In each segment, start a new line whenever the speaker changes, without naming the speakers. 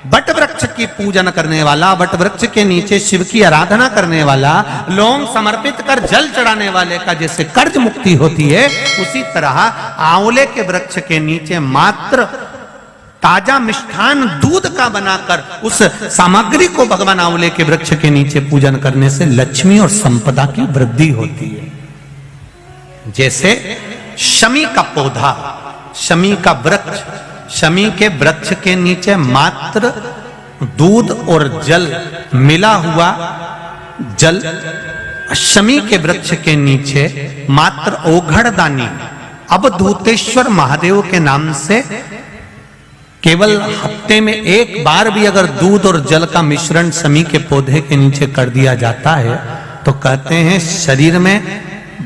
What वृक्ष की पूजन करने वाला, वट वृक्ष के नीचे शिव की आराधना करने वाला, लौंग समर्पित कर जल चढ़ाने वाले का जैसे कर्ज मुक्ति होती है, उसी तरह आंवले के वृक्ष के नीचे मात्र ताजा मिष्ठान दूध का बनाकर उस सामग्री को भगवान आंवले के वृक्ष के नीचे पूजन करने से लक्ष्मी और संपदा की वृद्धि होती है। जैसे शमी का पौधा, शमी का वृक्ष, शमी के वृक्ष के नीचे मात्र दूध और जल मिला हुआ जल, शमी के वृक्ष के नीचे मात्र ओघड़दानी अवधूतेश्वर महादेव के नाम से केवल हफ्ते में एक बार भी अगर दूध और जल का मिश्रण शमी के पौधे के नीचे कर दिया जाता है तो कहते हैं शरीर में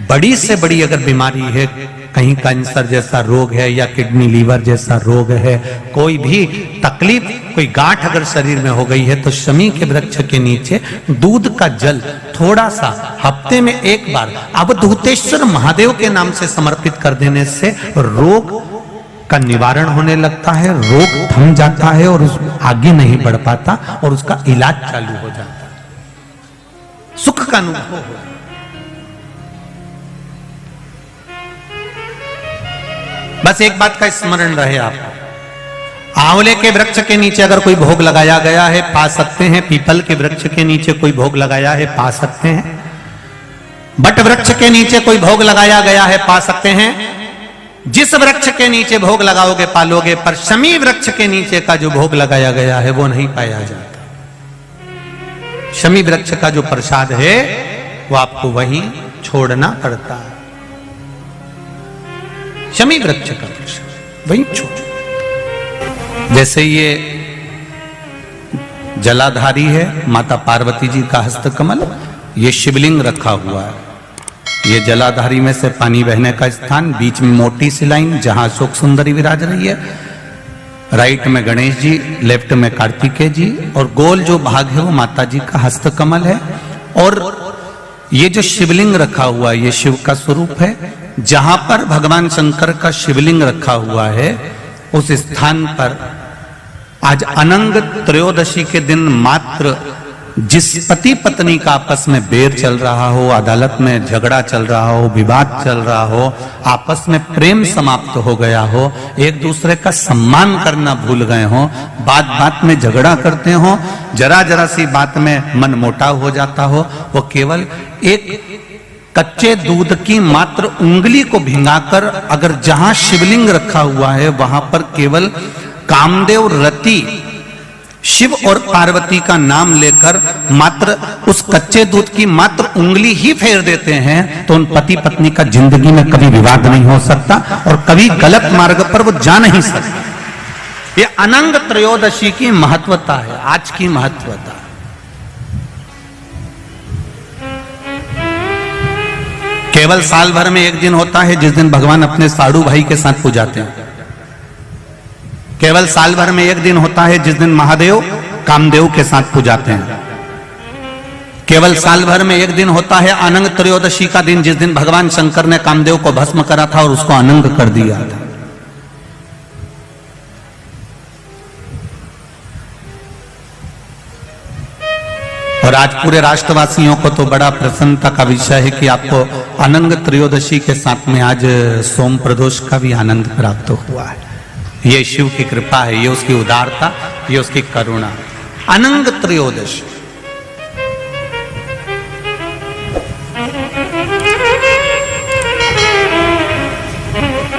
बड़ी से बड़ी अगर बीमारी है, कहीं कैंसर जैसा रोग है या किडनी लीवर जैसा रोग है, कोई भी तकलीफ, कोई गांठ अगर शरीर में हो गई है तो शमी के वृक्ष के नीचे दूध का जल थोड़ा सा हफ्ते में एक बार अवधूतेश्वर महादेव के नाम से समर्पित कर देने से रोग का निवारण होने लगता है, रोग थम जाता है और आगे नहीं बढ़ पाता और उसका इलाज चालू हो जाता है, सुख का अनुभव हो। बस एक बात का स्मरण रहे आपको, आंवले के वृक्ष के नीचे अगर कोई भोग लगाया गया है पा सकते हैं, पीपल के वृक्ष के नीचे कोई भोग लगाया है पा सकते हैं, बट वृक्ष के नीचे कोई भोग लगाया गया है पा सकते हैं। जिस वृक्ष के नीचे भोग लगाओगे पालोगे, पर शमी वृक्ष के नीचे का जो भोग लगाया गया है वो नहीं पाया जाता। शमी वृक्ष का जो प्रसाद है वो आपको वहीं छोड़ना पड़ता है। शमी वृक्ष का प्रसाद वहीं छोड़। जैसे ये जलाधारी है माता पार्वती जी का हस्तकमल, ये शिवलिंग रखा हुआ है, ये जलाधारी में से पानी बहने का स्थान, बीच में मोटी सी लाइन जहां अशोक सुंदरी विराज रही है, राइट में गणेश जी, लेफ्ट में कार्तिकेय जी, और गोल जो भाग है वो माता जी का हस्तकमल है। और ये जो शिवलिंग रखा हुआ है ये शिव का स्वरूप है। जहां पर भगवान शंकर का शिवलिंग रखा हुआ है उस स्थान पर आज अनंग त्रयोदशी के दिन मात्र जिस पति पत्नी का आपस में बैर चल रहा हो, अदालत में झगड़ा चल रहा हो, विवाद चल रहा हो, आपस में प्रेम समाप्त हो गया हो, एक दूसरे का सम्मान करना भूल गए हो, बात बात में झगड़ा करते हो, जरा जरा सी बात में मन मोटाव हो जाता हो, वो केवल एक कच्चे दूध की मात्र उंगली को भिंगाकर अगर जहां शिवलिंग रखा हुआ है वहां पर केवल कामदेव रति शिव और पार्वती का नाम लेकर मात्र उस कच्चे दूध की मात्र उंगली ही फेर देते हैं तो उन पति पत्नी का जिंदगी में कभी विवाद नहीं हो सकता और कभी गलत मार्ग पर वो जा नहीं सकते। ये अनंग त्रयोदशी की महत्वता है, आज की महत्वता। केवल साल भर में एक दिन होता है जिस दिन भगवान अपने साड़ू भाई के साथ पूजाते हैं। केवल साल भर में एक दिन होता है जिस दिन महादेव कामदेव के साथ पूजाते हैं। केवल साल भर में एक दिन होता है अनंग त्रयोदशी का दिन जिस दिन भगवान शंकर ने कामदेव को भस्म करा था और उसको अनंग कर दिया था। और आज पूरे राष्ट्रवासियों को तो बड़ा प्रसन्नता का विषय है कि आपको अनंग त्रयोदशी के साथ में आज सोम प्रदोष का भी आनंद प्राप्त हुआ है। ये शिव की कृपा है, ये उसकी उदारता, ये उसकी करुणा। अनंग त्रयोदशी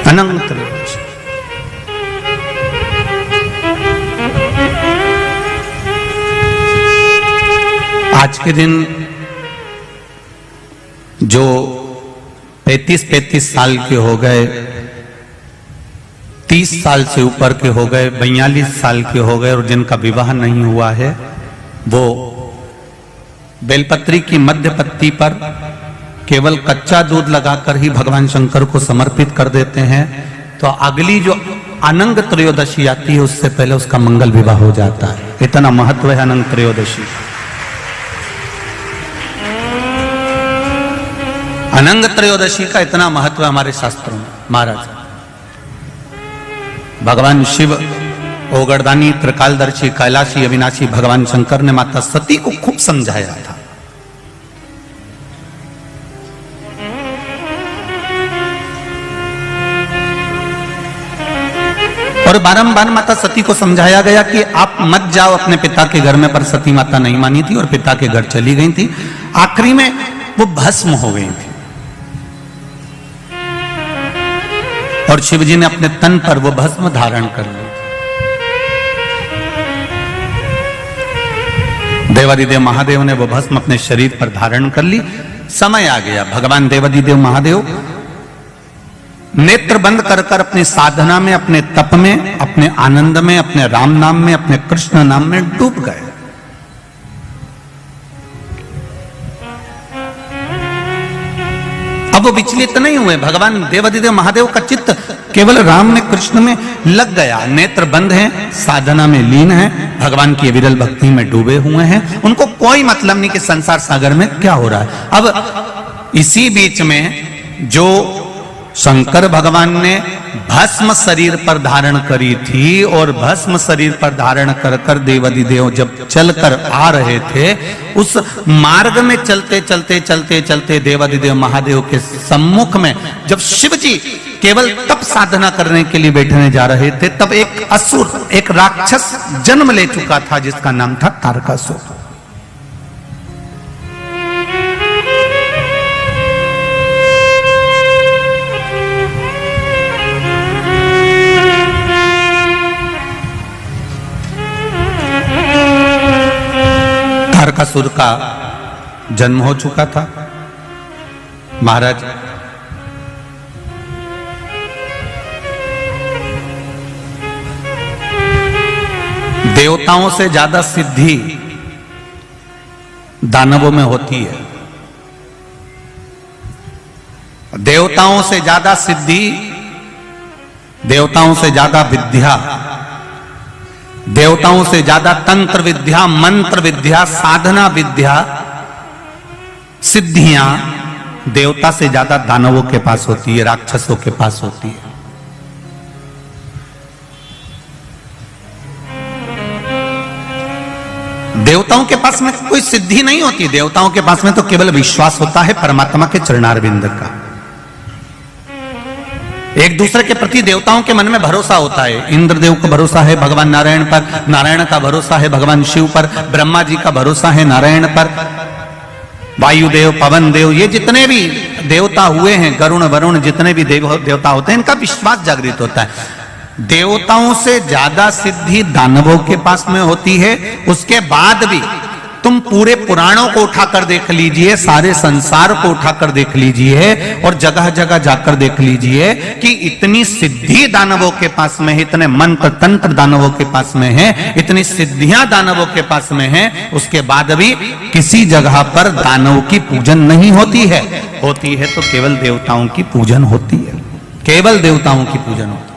अनंग त्रयोदशी आज के दिन जो 35 साल के हो गए, 30 साल से ऊपर के हो गए, 42 साल के हो गए और जिनका विवाह नहीं हुआ है वो बेलपत्री की मध्य पत्ती पर केवल कच्चा दूध लगाकर ही भगवान शंकर को समर्पित कर देते हैं तो अगली जो अनंग त्रयोदशी आती है उससे पहले उसका मंगल विवाह हो जाता है। इतना महत्व है अनंग त्रयोदशी। अनंग त्रयोदशी का इतना महत्व हमारे शास्त्रों में। महाराज भगवान शिव ओगरदानी, त्रिकालदर्शी, कैलाशी, अविनाशी भगवान शंकर ने माता सती को खूब समझाया था। और बारंबार माता सती को समझाया गया कि आप मत जाओ अपने पिता के घर में, पर सती माता नहीं मानी थी और पिता के घर चली गई थी। आखिरी में वो भस्म हो गई थी और शिवजी ने अपने तन पर वो भस्म धारण कर ली। देवादिदेव महादेव ने वो भस्म अपने शरीर पर धारण कर ली। समय आ गया, भगवान देवादिदेव महादेव नेत्र बंद कर कर अपनी साधना में, अपने तप में, अपने आनंद में, अपने राम नाम में, अपने कृष्ण नाम में डूब गए। अब वो विचलित नहीं हुए। भगवान देवादिदेव महादेव का चित्त केवल राम में, कृष्ण में लग गया। नेत्र बंद हैं, साधना में लीन हैं, भगवान की विरल भक्ति में डूबे हुए हैं। उनको कोई मतलब नहीं कि संसार सागर में क्या हो रहा है। अब इसी बीच में जो शंकर भगवान ने भस्म शरीर पर धारण करी थी और भस्म शरीर पर धारण कर कर देवादिदेव जब चलकर आ रहे थे, उस मार्ग में चलते चलते चलते चलते देवादिदेव महादेव के सम्मुख में जब शिव जी केवल तप साधना करने के लिए बैठने जा रहे थे, तब एक असुर, एक राक्षस जन्म ले चुका था जिसका नाम था तारकासुर। तारकासुर का जन्म हो चुका था। महाराज देवताओं से ज्यादा सिद्धि दानवों में होती है। देवताओं से ज्यादा सिद्धि, देवताओं से ज्यादा विद्या, देवताओं से ज्यादा तंत्र विद्या, मंत्र विद्या, साधना विद्या, सिद्धियां देवता से ज्यादा दानवों के पास होती है, राक्षसों के पास होती है। देवताओं के पास में कोई सिद्धि नहीं होती। देवताओं के पास में तो केवल विश्वास होता है परमात्मा के चरणारविंद का। एक दूसरे के प्रति देवताओं के मन में भरोसा होता है। इंद्रदेव को भरोसा है भगवान नारायण पर, नारायण का भरोसा है भगवान शिव पर, ब्रह्मा जी का भरोसा है नारायण पर, वायुदेव, पवन देव, ये जितने भी देवता हुए हैं, गरुण वरुण, जितने भी देवता होते हैं, इनका विश्वास जागृत होता है। देवताओं से ज्यादा सिद्धि दानवों के पास में होती है। उसके बाद भी तुम पूरे पुराणों को उठाकर देख लीजिए, सारे संसार को उठाकर देख लीजिए और जगह जगह जाकर देख लीजिए कि इतनी सिद्धि दानवों के पास में है, इतने मंत्र तंत्र दानवों के पास में है, इतनी सिद्धियां दानवों के पास में है, उसके बाद भी किसी जगह पर दानव की पूजन नहीं होती है। होती है तो केवल देवताओं की पूजन होती है, केवल देवताओं की पूजन होती है।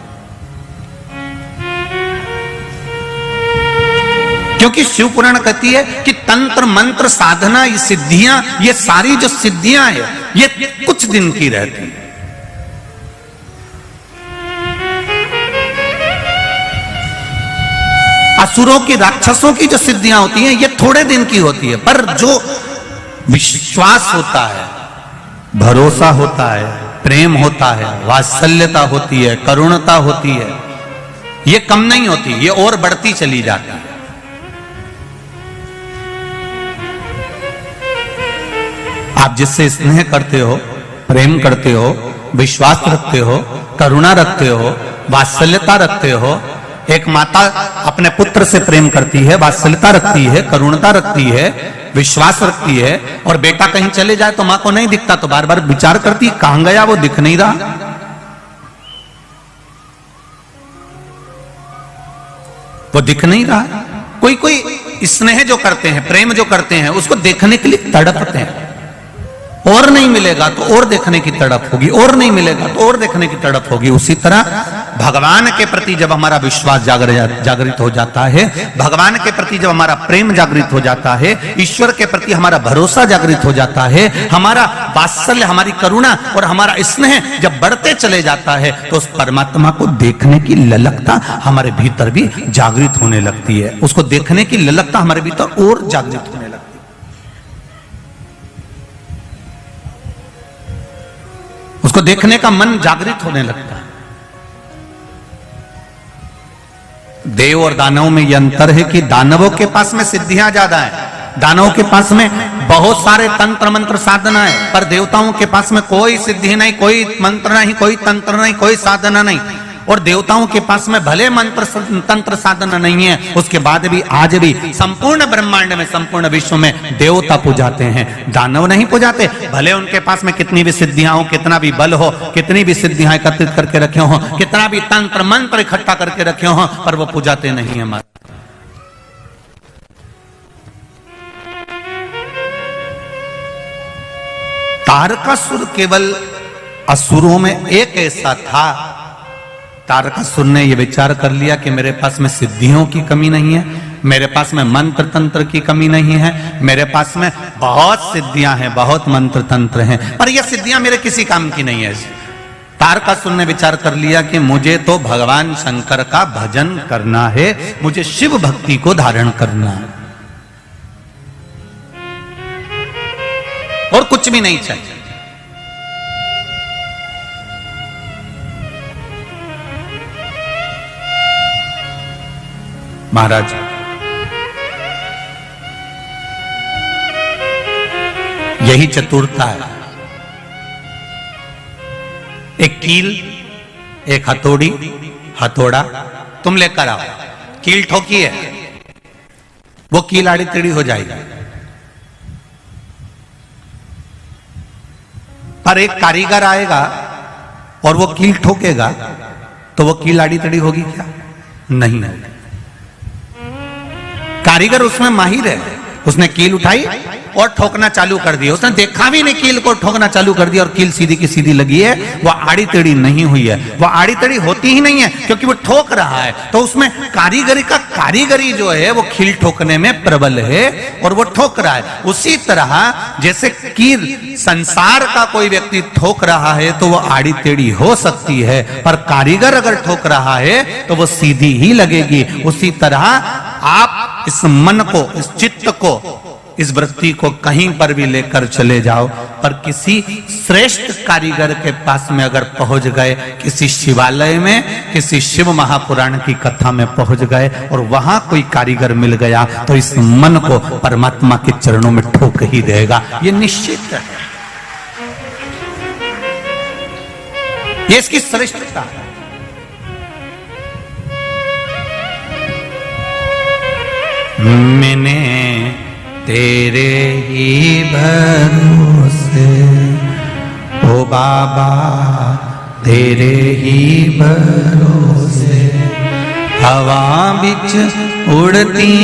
क्योंकि शिव पुराण कहती है कि तंत्र मंत्र साधना, ये सिद्धियां, ये सारी जो सिद्धियां है, ये कुछ दिन की रहती है। असुरों की, राक्षसों की जो सिद्धियां होती हैं, ये थोड़े दिन की होती है। पर जो विश्वास होता है, भरोसा होता है, प्रेम होता है, वात्सल्यता होती है, करुणता होती है, ये कम नहीं होती, ये और बढ़ती चली जाती है। आप जिससे स्नेह करते हो, प्रेम करते हो, विश्वास रखते हो, करुणा रखते हो, वात्सल्यता रखते हो। एक माता अपने पुत्र से प्रेम करती है, वात्सल्यता रखती है, करुणता रखती है, विश्वास रखती है, और बेटा कहीं चले जाए तो मां को नहीं दिखता तो बार बार विचार करती है कहां गया, वो दिख नहीं रहा। वो दिख नहीं रहा। कोई कोई स्नेह जो करते हैं, प्रेम जो करते हैं, उसको देखने के लिए तड़पते हैं। और नहीं मिलेगा तो और देखने की तड़प होगी, और नहीं मिलेगा तो और देखने की तड़प होगी। उसी तरह भगवान के प्रति जब हमारा विश्वास जागृत हो जाता है, भगवान के प्रति जब हमारा प्रेम जागृत हो जाता है, ईश्वर के प्रति हमारा भरोसा जागृत हो जाता है, हमारा वात्सल्य, हमारी करुणा और हमारा स्नेह जब बढ़ते चले जाता है, तो उस परमात्मा को देखने की ललकता हमारे भीतर भी जागृत होने लगती है। उसको देखने की ललकता हमारे भीतर और जागृत होने लगती है। उसको देखने का मन जागृत होने लगता है। देव और दानवों में यह अंतर है कि दानवों के पास में सिद्धियां ज्यादा है, दानवों के पास में बहुत सारे तंत्र मंत्र साधना है, पर देवताओं के पास में कोई सिद्धि नहीं, कोई मंत्र नहीं, कोई तंत्र नहीं, कोई साधना नहीं। और देवताओं के पास में भले मंत्र तंत्र साधना नहीं है, उसके बाद भी आज भी संपूर्ण ब्रह्मांड में, संपूर्ण विश्व में देवता पूजाते हैं, दानव नहीं पूजाते। भले उनके पास में कितनी भी सिद्धियां हो, कितना भी बल हो, कितनी भी सिद्धियां एकत्रित करके रखे हो, कितना भी तंत्र मंत्र इकट्ठा करके रखे हो, पर वो पूजाते नहीं है। तारकासुर केवल असुरों में एक ऐसा था, तारकासुर ने यह विचार कर लिया कि मेरे पास में सिद्धियों की कमी नहीं है, मेरे पास में मंत्र तंत्र की कमी नहीं है, मेरे पास में बहुत सिद्धियां हैं, बहुत मंत्र तंत्र हैं, पर यह सिद्धियां मेरे किसी काम की नहीं है। तारकासुर ने विचार कर लिया कि मुझे तो भगवान शंकर का भजन करना है, मुझे शिव भक्ति को धारण करना है, और कुछ भी नहीं चाहिए। महाराज, यही चतुरता है। एक कील, एक हथौड़ी, हथौड़ा तुम लेकर आओ, कील ठोकी है, वो कील आड़ी टेढ़ी हो जाएगी, पर एक कारीगर आएगा और वो कील ठोकेगा तो वो कील आड़ी टेढ़ी होगी क्या? नहीं होगी। कारीगर उसमें माहिर है, उसने कील उठाई और ठोकना चालू कर दिया, उसने देखा भी नहीं कील को ठोकना चालू कर दिया और कील सीधी की सीधी लगी है, वो आड़ी टेढ़ी नहीं हुई है, वो आड़ी टेढ़ी होती ही नहीं है क्योंकि वो ठोक रहा है। तो उसमें कारीगरी जो है वो कील ठोकने में प्रबल है और वो ठोक रहा है। उसी तरह जैसे कील संसार का कोई व्यक्ति ठोक रहा है तो वो आड़ी टेढ़ी हो सकती है, पर कारीगर अगर ठोक रहा है तो वो सीधी ही लगेगी। उसी तरह आप इस मन को, इस चित्त को, इस वृत्ति को कहीं पर भी लेकर चले जाओ, पर किसी श्रेष्ठ कारीगर के पास में अगर पहुंच गए, किसी शिवालय में, किसी शिव महापुराण की कथा में पहुंच गए और वहां कोई कारीगर मिल गया तो इस मन को परमात्मा के चरणों में ठोक ही देगा, ये निश्चित है। ये इसकी श्रेष्ठता है। मैंने तेरे ही भरोसे, ओ बाबा तेरे ही भरोसे, हवा बिच उड़ती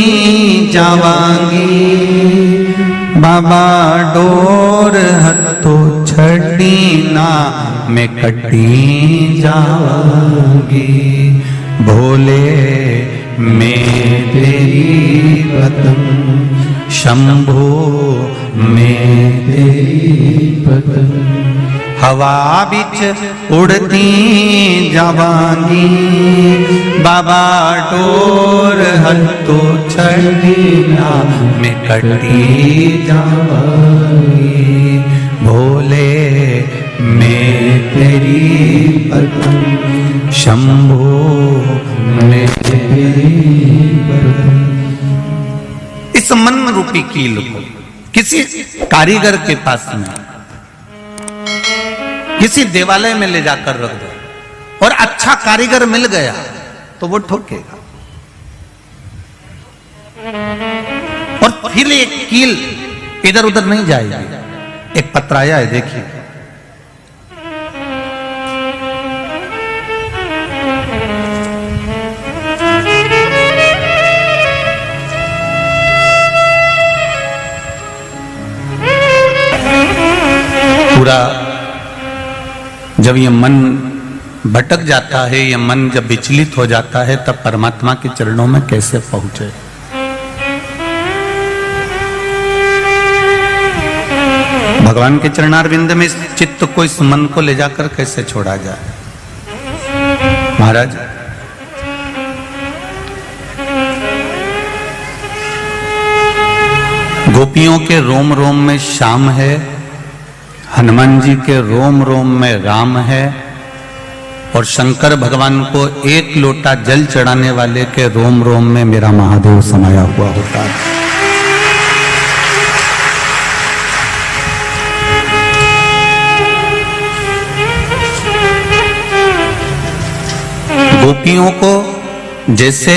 जावांगी, बाबा डोर हथो छड़ी ना मैं कटी जावांगी, भोले मैं तेरी पतंग, शंभो मैं तेरी पतंग, हवा बिच उड़ती जावांगी, बाबा डोर हथो छड़ी ना मैं कटी जावांगी, भोले मैं तेरी पतंग, शंभो मैं तेरी पतंग। इस मन रूपी कील को किसी कारीगर के पास में, किसी देवालय में ले जाकर रख दो और अच्छा कारीगर मिल गया तो वो ठोकेगा, और फिर एक कील इधर उधर नहीं जाएगी। एक पत्राया है, देखिए, पूरा जब ये मन भटक जाता है, ये मन जब विचलित हो जाता है, तब परमात्मा के चरणों में कैसे पहुंचे। भगवान के चरणारविंद में इस चित्त को, इस मन को ले जाकर कैसे छोड़ा जाए। महाराज, गोपियों के रोम रोम में श्याम है, हनुमान जी के रोम रोम में राम है, और शंकर भगवान को एक लोटा जल चढ़ाने वाले के रोम रोम में मेरा महादेव समाया हुआ होता है। गोपियों को जैसे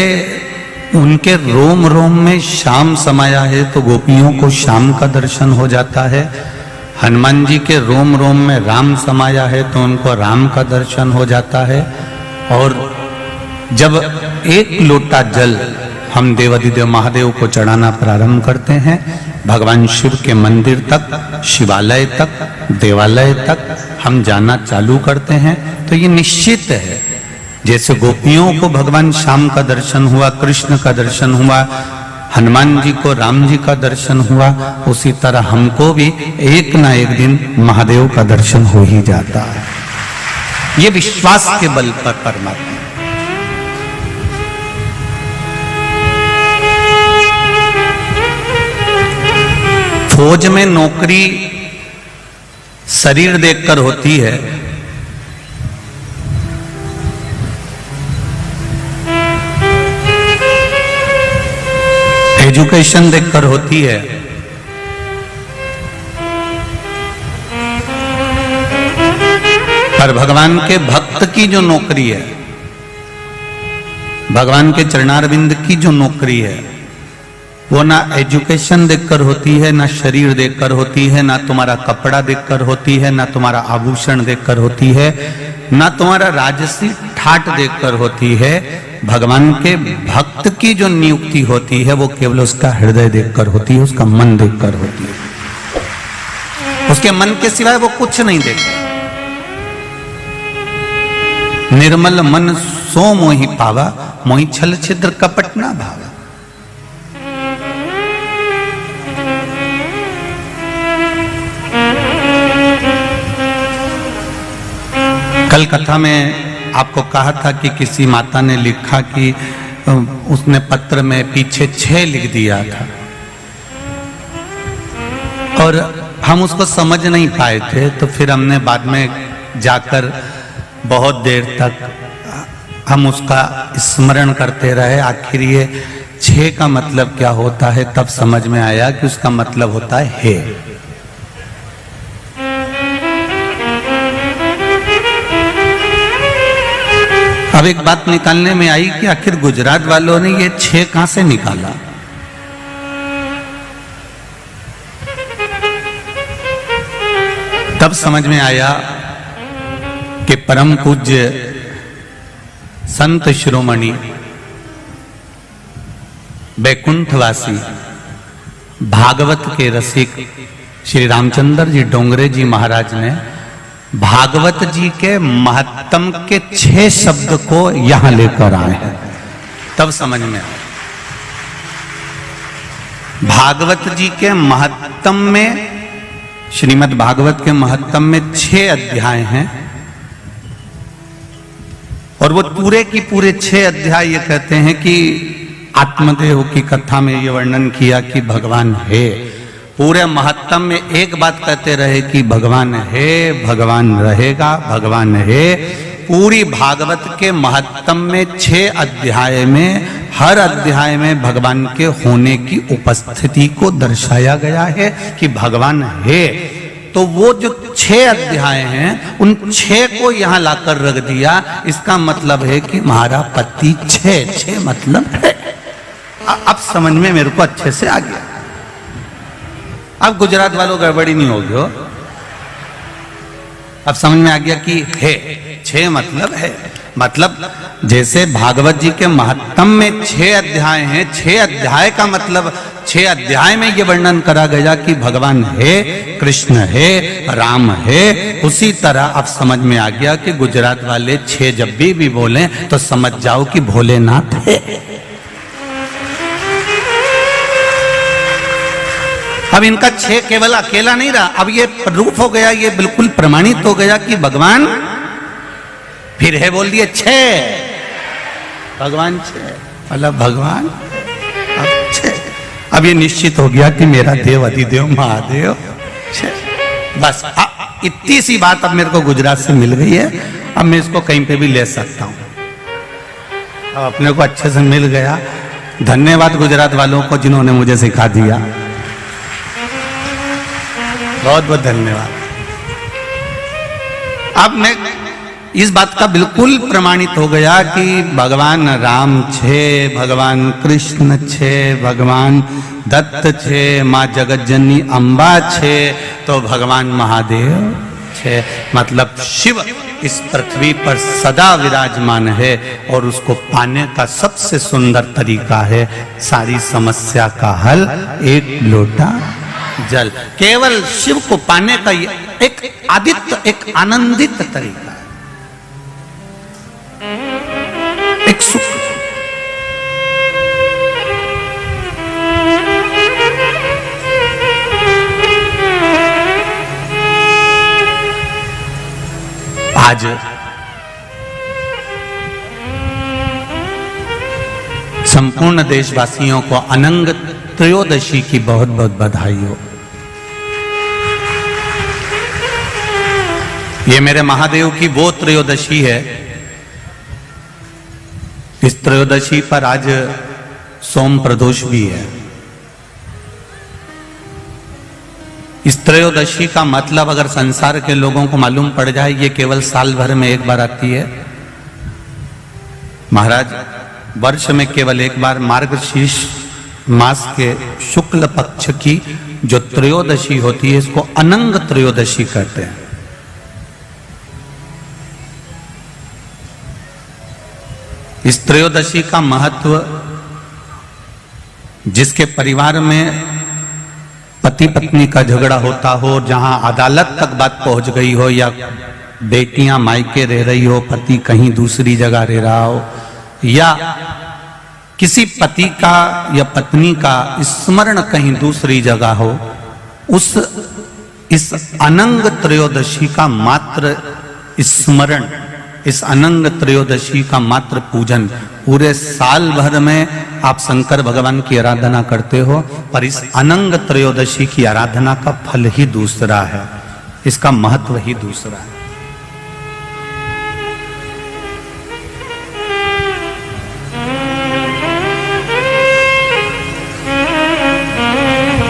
उनके रोम रोम में श्याम समाया है, तो गोपियों को श्याम का दर्शन हो जाता है। हनुमान जी के रोम रोम में राम समाया है, तो उनको राम का दर्शन हो जाता है। और जब एक लोटा जल हम देवाधिदेव महादेव को चढ़ाना प्रारंभ करते हैं, भगवान शिव के मंदिर तक, शिवालय तक, देवालय तक हम जाना चालू करते हैं, तो ये निश्चित है, जैसे गोपियों को भगवान श्याम का दर्शन हुआ, कृष्ण का दर्शन हुआ, हनुमान जी को राम जी का दर्शन हुआ, उसी तरह हमको भी एक ना एक दिन महादेव का दर्शन हो ही जाता है। ये विश्वास के बल पर परमात्मा। फौज में नौकरी शरीर देखकर होती है, एजुकेशन देखकर होती है, पर भगवान के भक्त की जो नौकरी है, भगवान के चरणारविंद की जो नौकरी है, वो ना एजुकेशन देखकर होती है, ना शरीर देखकर होती है, ना तुम्हारा कपड़ा देखकर होती है, ना तुम्हारा आभूषण देखकर होती है, ना तुम्हारा राजसी ठाट देखकर होती है। भगवान के भक्त की जो नियुक्ति होती है, वो केवल उसका हृदय देखकर होती है, उसका मन देखकर होती है। उसके मन के सिवाय वो कुछ नहीं देखता। निर्मल मन सो मोहि पावा, मोहि छल छिद्र कपट ना भावा। कल कथा में आपको कहा था कि किसी माता ने लिखा कि उसने पत्र में पीछे 6 लिख दिया था, और हम उसको समझ नहीं पाए थे, तो फिर हमने बाद में जाकर बहुत देर तक हम उसका स्मरण करते रहे। आखिर ये 6 का मतलब क्या होता है, तब समझ में आया कि उसका मतलब होता है हे। अब एक बात निकालने में आई कि आखिर गुजरात वालों ने ये 6 कहां से निकाला। तब समझ में आया कि परम पूज्य संत शिरोमणि बैकुंठवासी भागवत के रसिक श्री रामचंद्र जी डोंगरे जी महाराज ने भागवत जी के महत्तम के 6 शब्द को यहां लेकर आए हैं। तब समझ में आया भागवत जी के महत्तम में, श्रीमद् भागवत के महत्तम में 6 अध्याय हैं, और वो पूरे की पूरे 6 अध्याय ये कहते हैं कि आत्मदेव की कथा में ये वर्णन किया कि भगवान है। पूरे महत्तम में एक बात कहते रहे कि भगवान है, भगवान रहेगा, भगवान है। पूरी भागवत के महत्तम में 6 अध्याय में, हर अध्याय में भगवान के होने की उपस्थिति को दर्शाया गया है कि भगवान है। तो वो जो 6 अध्याय हैं, उन 6 को यहां लाकर रख दिया। इसका मतलब है कि हमारा पति 6 मतलब है। अब समझ में मेरे को अच्छे से आ गया। अब गुजरात वालों गड़बड़ी नहीं होगी हो। अब समझ में आ गया कि है 6 मतलब है। मतलब जैसे भागवत जी के महत्तम में 6 अध्याय हैं, 6 अध्याय का मतलब 6 अध्याय में ये वर्णन करा गया कि भगवान है, कृष्ण है, राम है। उसी तरह अब समझ में आ गया कि गुजरात वाले 6 जब भी बोले तो समझ जाओ कि भोलेनाथ है। अब इनका 6 केवल अकेला नहीं रहा, अब ये प्रूफ हो गया, ये बिल्कुल प्रमाणित हो गया कि भगवान फिर है, बोल दिए 6 भगवान 6, मतलब भगवान अब 6। अब ये निश्चित हो गया कि मेरा देव अधिदेव महादेव 6। बस इतनी सी बात अब मेरे को गुजरात से मिल गई है, अब मैं इसको कहीं पे भी ले सकता हूं। अब अपने को अच्छे से मिल गया। धन्यवाद गुजरात वालों को जिन्होंने मुझे सिखा दिया, बहुत बहुत धन्यवाद। अब मैं इस बात का बिल्कुल प्रमाणित हो गया कि भगवान राम 6, भगवान कृष्ण 6, भगवान दत्त 6, माँ जगतजननी अम्बा 6, तो भगवान महादेव 6। मतलब शिव इस पृथ्वी पर सदा विराजमान है और उसको पाने का सबसे सुंदर तरीका है सारी समस्या का हल, एक लोटा जल। केवल शिव को पाने का एक आदित्य, एक आनंदित तरीका है, एक सुख। आज संपूर्ण देशवासियों को अनंग त्रयोदशी की बहुत बहुत बधाई हो। ये मेरे महादेव की वो त्रयोदशी है। इस त्रयोदशी पर आज सोम प्रदोष भी है। इस त्रयोदशी का मतलब अगर संसार के लोगों को मालूम पड़ जाए, ये केवल साल भर में एक बार आती है। महाराज वर्ष में केवल एक बार मार्गशीर्ष मास के शुक्ल पक्ष की जो त्रयोदशी होती है, इसको अनंग त्रयोदशी कहते हैं। इस त्रयोदशी का महत्व, जिसके परिवार में पति पत्नी का झगड़ा होता हो, जहां अदालत तक बात पहुंच गई हो, या बेटियां मायके रह रही हो, पति कहीं दूसरी जगह रह रहा हो, या किसी पति का या पत्नी का स्मरण कहीं दूसरी जगह हो, इस अनंग त्रयोदशी का मात्र स्मरण, इस अनंग त्रयोदशी का मात्र पूजन, पूरे साल भर में आप शंकर भगवान की आराधना करते हो, पर इस अनंग त्रयोदशी की आराधना का फल ही दूसरा है, इसका महत्व ही दूसरा है।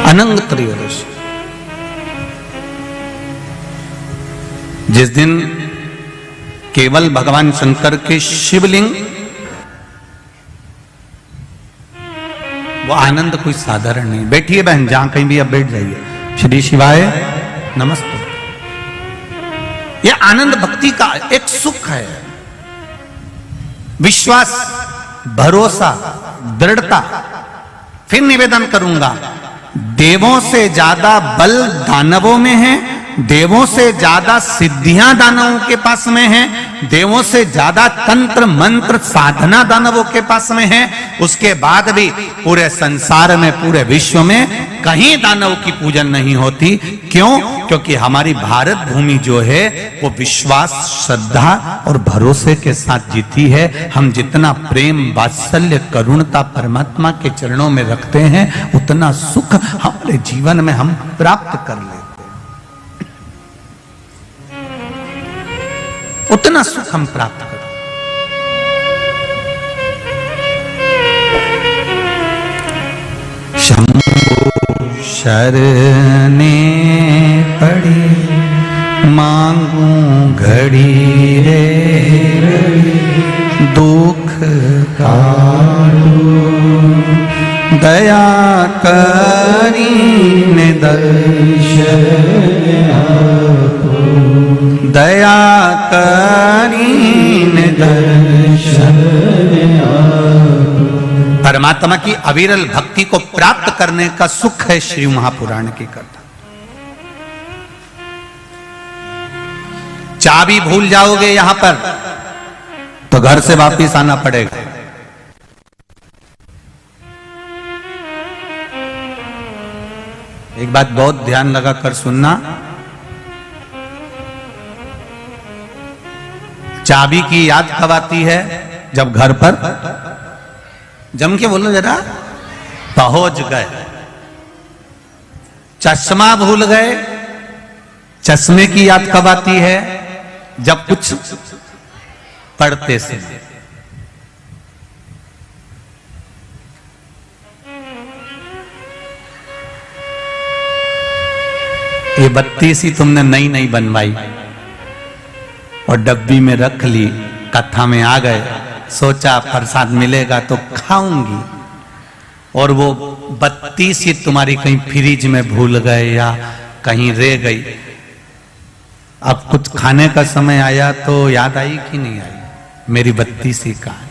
अनंग त्रयोदशी, जिस दिन केवल भगवान शंकर के शिवलिंग, वो आनंद कोई साधारण नहीं। बैठिए बहन, जहां कहीं भी अब बैठ जाइए। श्री शिवाय नमस्ते। यह आनंद भक्ति का एक सुख है, विश्वास, भरोसा, दृढ़ता। फिर निवेदन करूंगा, देवों से ज्यादा बल दानवों में है, देवों से ज्यादा सिद्धियां दानवों के पास में है, देवों से ज्यादा तंत्र मंत्र साधना दानवों के पास में है। उसके बाद भी पूरे संसार में, पूरे विश्व में कहीं दानव की पूजन नहीं होती। क्यों? क्योंकि हमारी भारत भूमि जो है वो विश्वास, श्रद्धा और भरोसे के साथ जीती है। हम जितना प्रेम, वात्सल्य, करुणता परमात्मा के चरणों में रखते हैं, उतना सुख हमारे जीवन में हम प्राप्त कर लेते हैं, उतना सुख हम प्राप्त करें। शंभो शरणे पड़ी मांगू घड़ी रे, दुख काटो दया करीने दर्शन आपो, दया करीने दर्शन आपो। परमात्मा की अविरल भक्ति को प्राप्त करने का सुख है श्री महापुराण की कथा। चाबी भूल जाओगे यहां पर तो घर से वापिस आना पड़ेगा। एक बात बहुत ध्यान लगाकर सुनना, चाबी की याद कब आती है? जब घर पर जम के बोलो जरा, पहुंच गए। चश्मा भूल गए, चश्मे की याद कब आती है? जब कुछ पढ़ते से। ये बत्ती सी तुमने नई नई बनवाई और डब्बी में रख ली, कथा में आ गए, सोचा प्रसाद मिलेगा तो खाऊंगी, और वो बत्ती सी तुम्हारी कहीं फ्रिज में भूल गए या कहीं रह गई। अब कुछ खाने का समय आया तो याद आई कि नहीं आई? मेरी बत्ती सी कहां?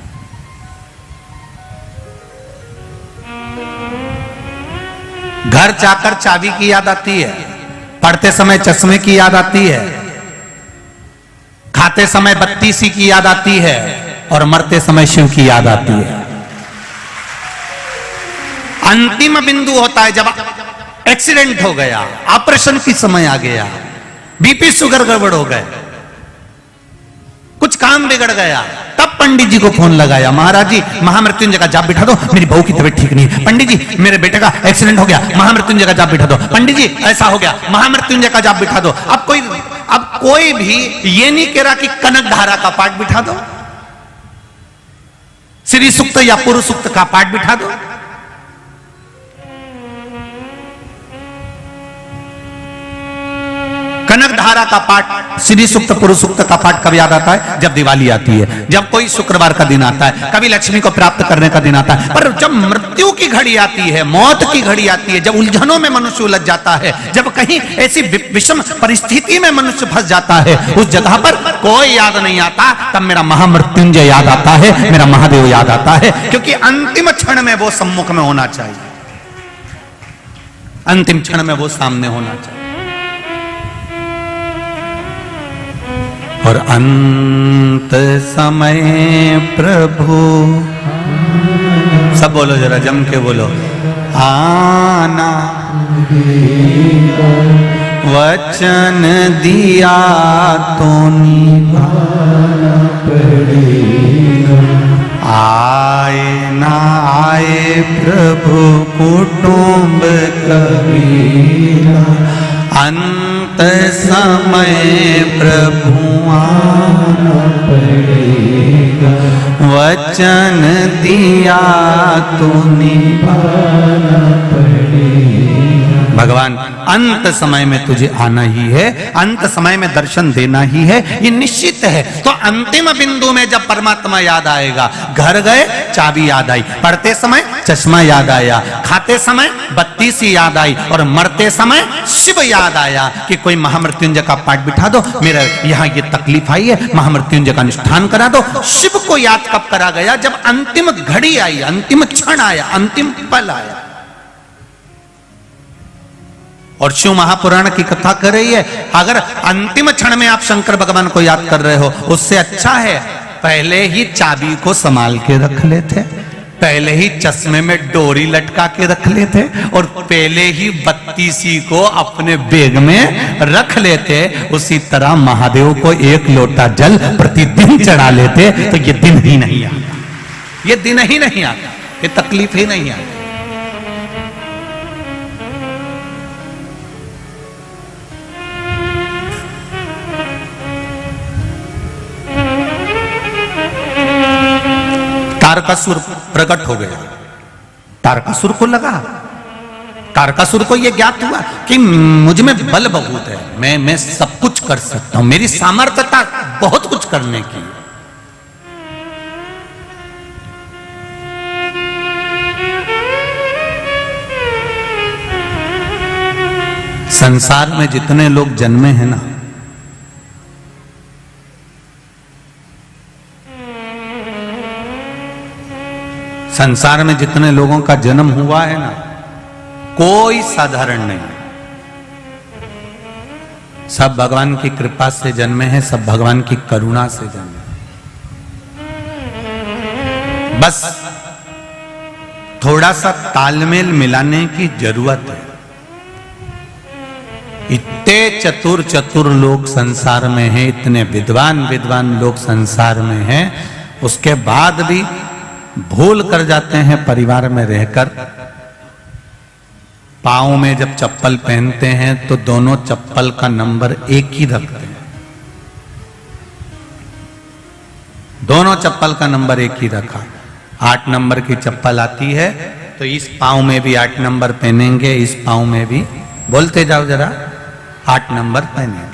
घर जाकर चाबी की याद आती है, पढ़ते समय चश्मे की याद आती है, खाते समय बत्ती सी की याद आती है, और मरते समय शिव की याद आती है। अंतिम बिंदु होता है जब एक्सीडेंट हो गया, ऑपरेशन की समय आ गया, बीपी शुगर गड़बड़ हो गए, कुछ काम बिगड़ गया, तब पंडित जी को फोन लगाया, महाराज जी महामृत्युंजय का जाप बिठा दो, मेरी बहू की तबीयत ठीक नहीं है। पंडित जी मेरे बेटे का एक्सीडेंट हो गया, महामृत्युंजय का जाप बिठा दो। पंडित जी ऐसा हो गया, महामृत्युंजय का जाप बिठा दो। अब कोई भी ये नहीं कह रहा कि कनक धारा का पाठ बिठा दो, श्री सूक्त या पूर्व सूक्त का पाठ बिठा दो। कनक धारा का पाठ, श्री सूक्त पूर्व सूक्त का पाठ कब याद आता है? जब दिवाली आती है, जब कोई शुक्रवार का दिन आता है, कभी लक्ष्मी को प्राप्त करने का दिन आता है। पर जब मृत्यु की घड़ी आती है, मौत की घड़ी आती है, जब उलझनों में मनुष्य उलझ जाता है, जब कहीं ऐसी विषम परिस्थिति में मनुष्य फंस जाता है, उस जगह पर कोई याद नहीं आता, तब मेरा महामृत्युंजय याद आता है, मेरा महादेव याद आता है, क्योंकि अंतिम क्षण में वो सम्मुख में होना चाहिए, अंतिम क्षण में वो सामने होना चाहिए। और अंत समय प्रभु, सब बोलो जरा जम के बोलो, आना वचन दिया तो निभाना पड़ेगा, आए ना आए प्रभु कुटुंब कबीरा, अंत समय प्रभु आना पड़ेगा, वचन दिया तो निभाना पड़ेगा। भगवान अंत समय में तुझे आना ही है, अंत समय में दर्शन देना ही है, ये निश्चित है। तो अंतिम बिंदु में जब परमात्मा याद आएगा, घर गए चाबी याद आई, पढ़ते समय चश्मा याद आया, खाते समय बत्ती सी याद आई, और मरते समय शिव याद आया कि कोई महामृत्युंजय का पाठ बिठा दो, मेरा यहाँ ये तकलीफ आई है, महामृत्युंजय का अनुष्ठान करा दो। शिव को याद कब करा गया? जब अंतिम घड़ी आई, अंतिम क्षण आया, अंतिम पल आया। और शिव महापुराण की कथा कर रही है, अगर अंतिम क्षण में आप शंकर भगवान को याद कर रहे हो, उससे अच्छा है पहले ही चाबी को संभाल के रख लेते, पहले ही चश्मे में डोरी लटका के रख लेते, और पहले ही बत्ती सी को अपने बैग में रख लेते। उसी तरह महादेव को एक लोटा जल प्रतिदिन चढ़ा लेते, तो ये दिन ही नहीं आता, ये दिन ही नहीं आता, ये तकलीफ ही नहीं आती। तारकासुर प्रकट हो गया, तारकासुर को लगा, तारकासुर को यह ज्ञात हुआ कि मुझ में बल बहुत है, मैं सब कुछ कर सकता हूं, मेरी सामर्थ्यता बहुत कुछ करने की। संसार में जितने लोग जन्मे हैं ना, संसार में जितने लोगों का जन्म हुआ है ना, कोई साधारण नहीं। सब भगवान की कृपा से जन्मे हैं, सब भगवान की करुणा से जन्मे। बस थोड़ा सा तालमेल मिलाने की जरूरत है। इतने चतुर चतुर लोग संसार में हैं, इतने विद्वान विद्वान लोग संसार में हैं, उसके बाद भी भूल कर जाते हैं परिवार में रहकर। पाँव में जब चप्पल पहनते हैं तो दोनों चप्पल का नंबर एक ही रखते हैं, दोनों चप्पल का नंबर एक ही रखा। 8 नंबर की चप्पल आती है तो इस पाँव में भी 8 नंबर पहनेंगे, इस पाँव में भी, बोलते जाओ जरा, 8 नंबर पहनेंगे।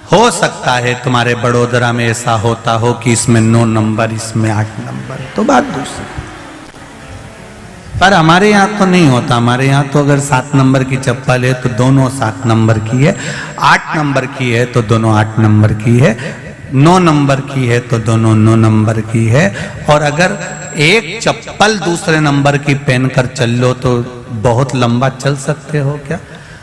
हो सकता है तुम्हारे बड़ोदरा में ऐसा होता हो कि इसमें 9 नंबर, इसमें 8 नंबर, तो बात दूसरी। पर हमारे यहाँ तो नहीं होता। हमारे यहाँ तो अगर 7 नंबर की चप्पल है तो दोनों 7 नंबर की है, 8 नंबर की है तो दोनों 8 नंबर की है, 9 नंबर की है तो दोनों 9 नंबर की है। और अगर एक चप्पल दूसरे नंबर की पहनकर चल लो तो बहुत लंबा चल सकते हो क्या?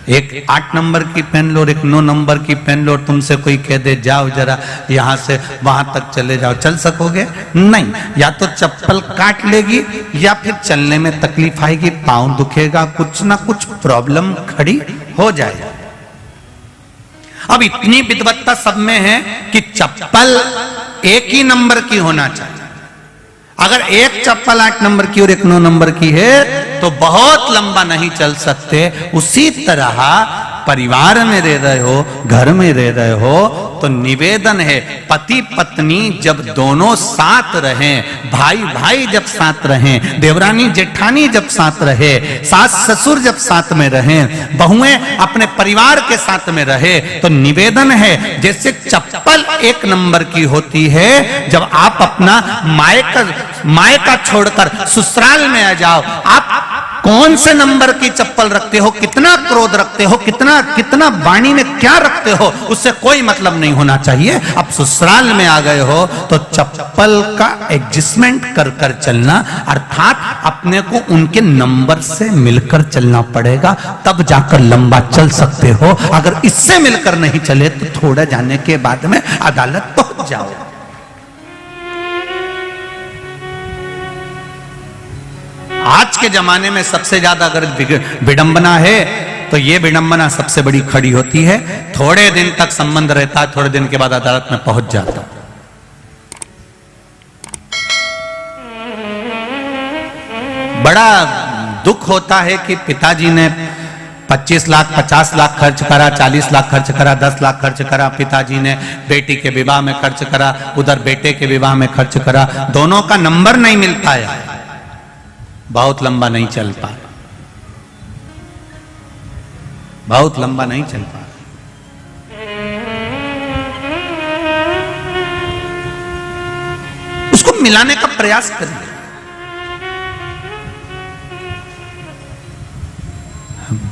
एक 8 नंबर की पहन लो और एक 9 नंबर की पहन लो, तुमसे कोई कह दे जाओ जरा यहाँ से वहां तक चले जाओ, चल सकोगे? नहीं। या तो चप्पल काट लेगी या फिर चलने में तकलीफ आएगी, पाँव दुखेगा, कुछ ना कुछ प्रॉब्लम खड़ी हो जाएगी। अब इतनी विद्वत्ता सब में है कि चप्पल एक ही नंबर की होना चाहिए। अगर एक चप्पल 8 नंबर की और एक 9 नंबर की है तो बहुत लंबा नहीं चल सकते। उसी तरह परिवार में रह रहे हो, घर में रह रहे हो, तो निवेदन है, पति पत्नी जब दोनों साथ रहें, भाई भाई जब साथ रहें, देवरानी जेठानी जब साथ रहे, सास ससुर जब साथ में रहें, बहुएं अपने परिवार के साथ में रहे, तो निवेदन है जैसे चप्पल 1 नंबर की होती है, जब आप अपना मायका छोड़कर ससुराल में आ जाओ, आप कौन से नंबर की चप्पल रखते हो, कितना क्रोध रखते हो, कितना वाणी में क्या रखते हो, उससे कोई मतलब नहीं होना चाहिए। अब ससुराल में आ गए हो तो चप्पल का एडजस्टमेंट कर कर चलना, अर्थात अपने को उनके नंबर से मिलकर चलना पड़ेगा, तब जाकर लंबा चल सकते हो। अगर इससे मिलकर नहीं चले तो थोड़ा जाने के बाद में अदालत पहुंच जाओ। आज के जमाने में सबसे ज्यादा अगर विडंबना है तो ये विडंबना सबसे बड़ी खड़ी होती है। थोड़े दिन तक संबंध रहता है, थोड़े दिन के बाद अदालत में पहुंच जाता। बड़ा दुख होता है कि पिताजी ने 25 लाख 50 लाख खर्च करा, 40 लाख खर्च करा, 10 लाख खर्च करा, पिताजी ने बेटी के विवाह में खर्च करा, उधर बेटे के विवाह में खर्च करा, दोनों का नंबर नहीं मिल पाया, बहुत लंबा नहीं चल पा, बहुत लंबा नहीं चल पा। उसको मिलाने का प्रयास करिए।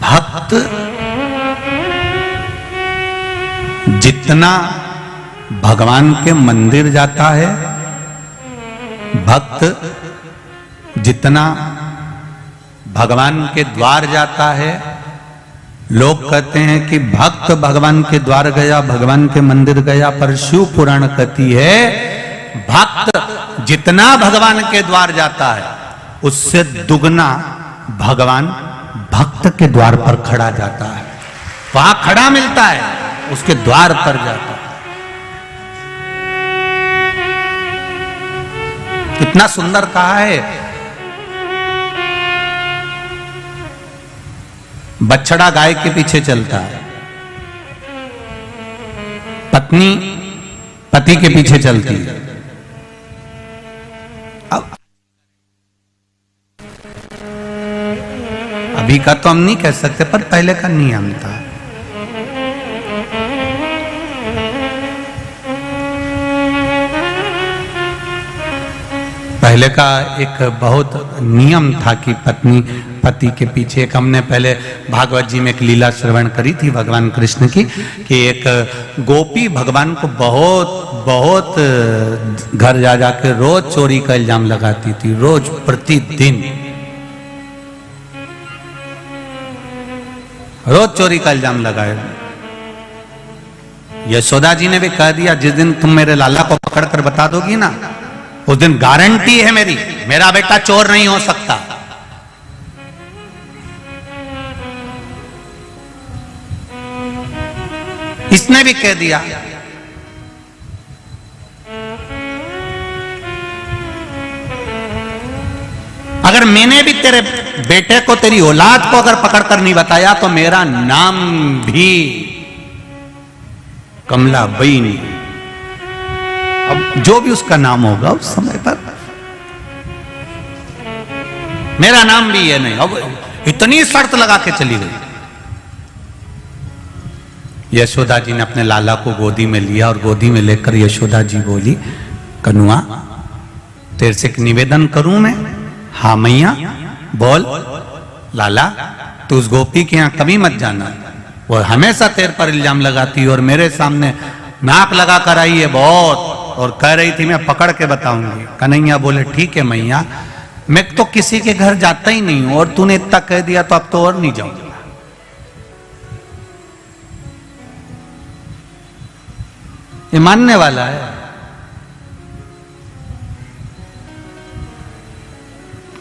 भक्त जितना भगवान के मंदिर जाता है, भक्त जितना भगवान के द्वार जाता है, लोग कहते हैं कि भक्त भगवान के द्वार गया, भगवान के मंदिर गया, पर शिव पुराण कहती है भक्त जितना भगवान के द्वार जाता है उससे दुगना भगवान भक्त के द्वार पर खड़ा जाता है, वहां खड़ा मिलता है, उसके द्वार पर जाता है। कितना सुंदर कहा है, बछड़ा गाय के पीछे चलता है, पत्नी पति के पीछे चलती है। अब अभी का तो हम नहीं कह सकते, पर पहले का नियम था। पहले का एक बहुत नियम था कि पत्नी पति के पीछे। एक हमने पहले भागवत जी में एक लीला श्रवण करी थी भगवान कृष्ण की, कि एक गोपी भगवान को बहुत बहुत घर जा जाके रोज चोरी का इल्जाम लगाती थी, रोज प्रतिदिन रोज चोरी का इल्जाम लगाए। यशोदा जी ने भी कह दिया, जिस दिन तुम मेरे लाला को पकड़ कर बता दोगी ना, उस दिन गारंटी है मेरी, मेरा बेटा चोर नहीं हो सकता। इसने भी कह दिया। अगर मैंने भी तेरे बेटे को, तेरी औलाद को अगर पकड़ कर नहीं बताया तो मेरा नाम भी कमलाबाई नहीं। अब जो भी उसका नाम होगा उस समय पर, मेरा नाम भी ये नहीं। अब इतनी शर्त लगा के चली गई। यशोदा जी ने अपने लाला को गोदी में लिया और गोदी में लेकर यशोदा जी बोली, कनुआ तेरे से एक निवेदन करूं मैं? हाँ मैया बोल। लाला तू उस गोपी के यहां कभी मत जाना, वो हमेशा तेरे पर इल्जाम लगाती और मेरे सामने नाक लगा कर आई है बहुत, और कह रही थी मैं पकड़ के बताऊंगी। कन्हैया बोले ठीक है मैया, मैं तो किसी के घर जाता ही नहीं हूं और तूने इतना कह दिया तो अब तो और नहीं जाऊंगा। ये मानने वाला है।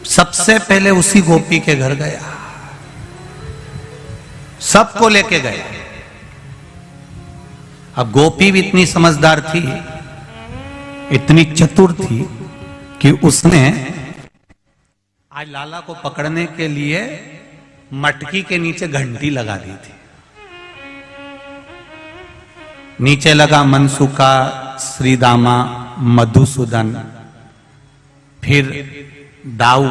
सबसे पहले उसी गोपी के घर गया, सबको लेके गया। अब गोपी भी इतनी समझदार थी, इतनी चतुर थी कि उसने आज लाला को पकड़ने के लिए मटकी के नीचे घंटी लगा दी थी। नीचे लगा मनसुका, श्रीदामा, मधुसूदन, फिर दाऊ,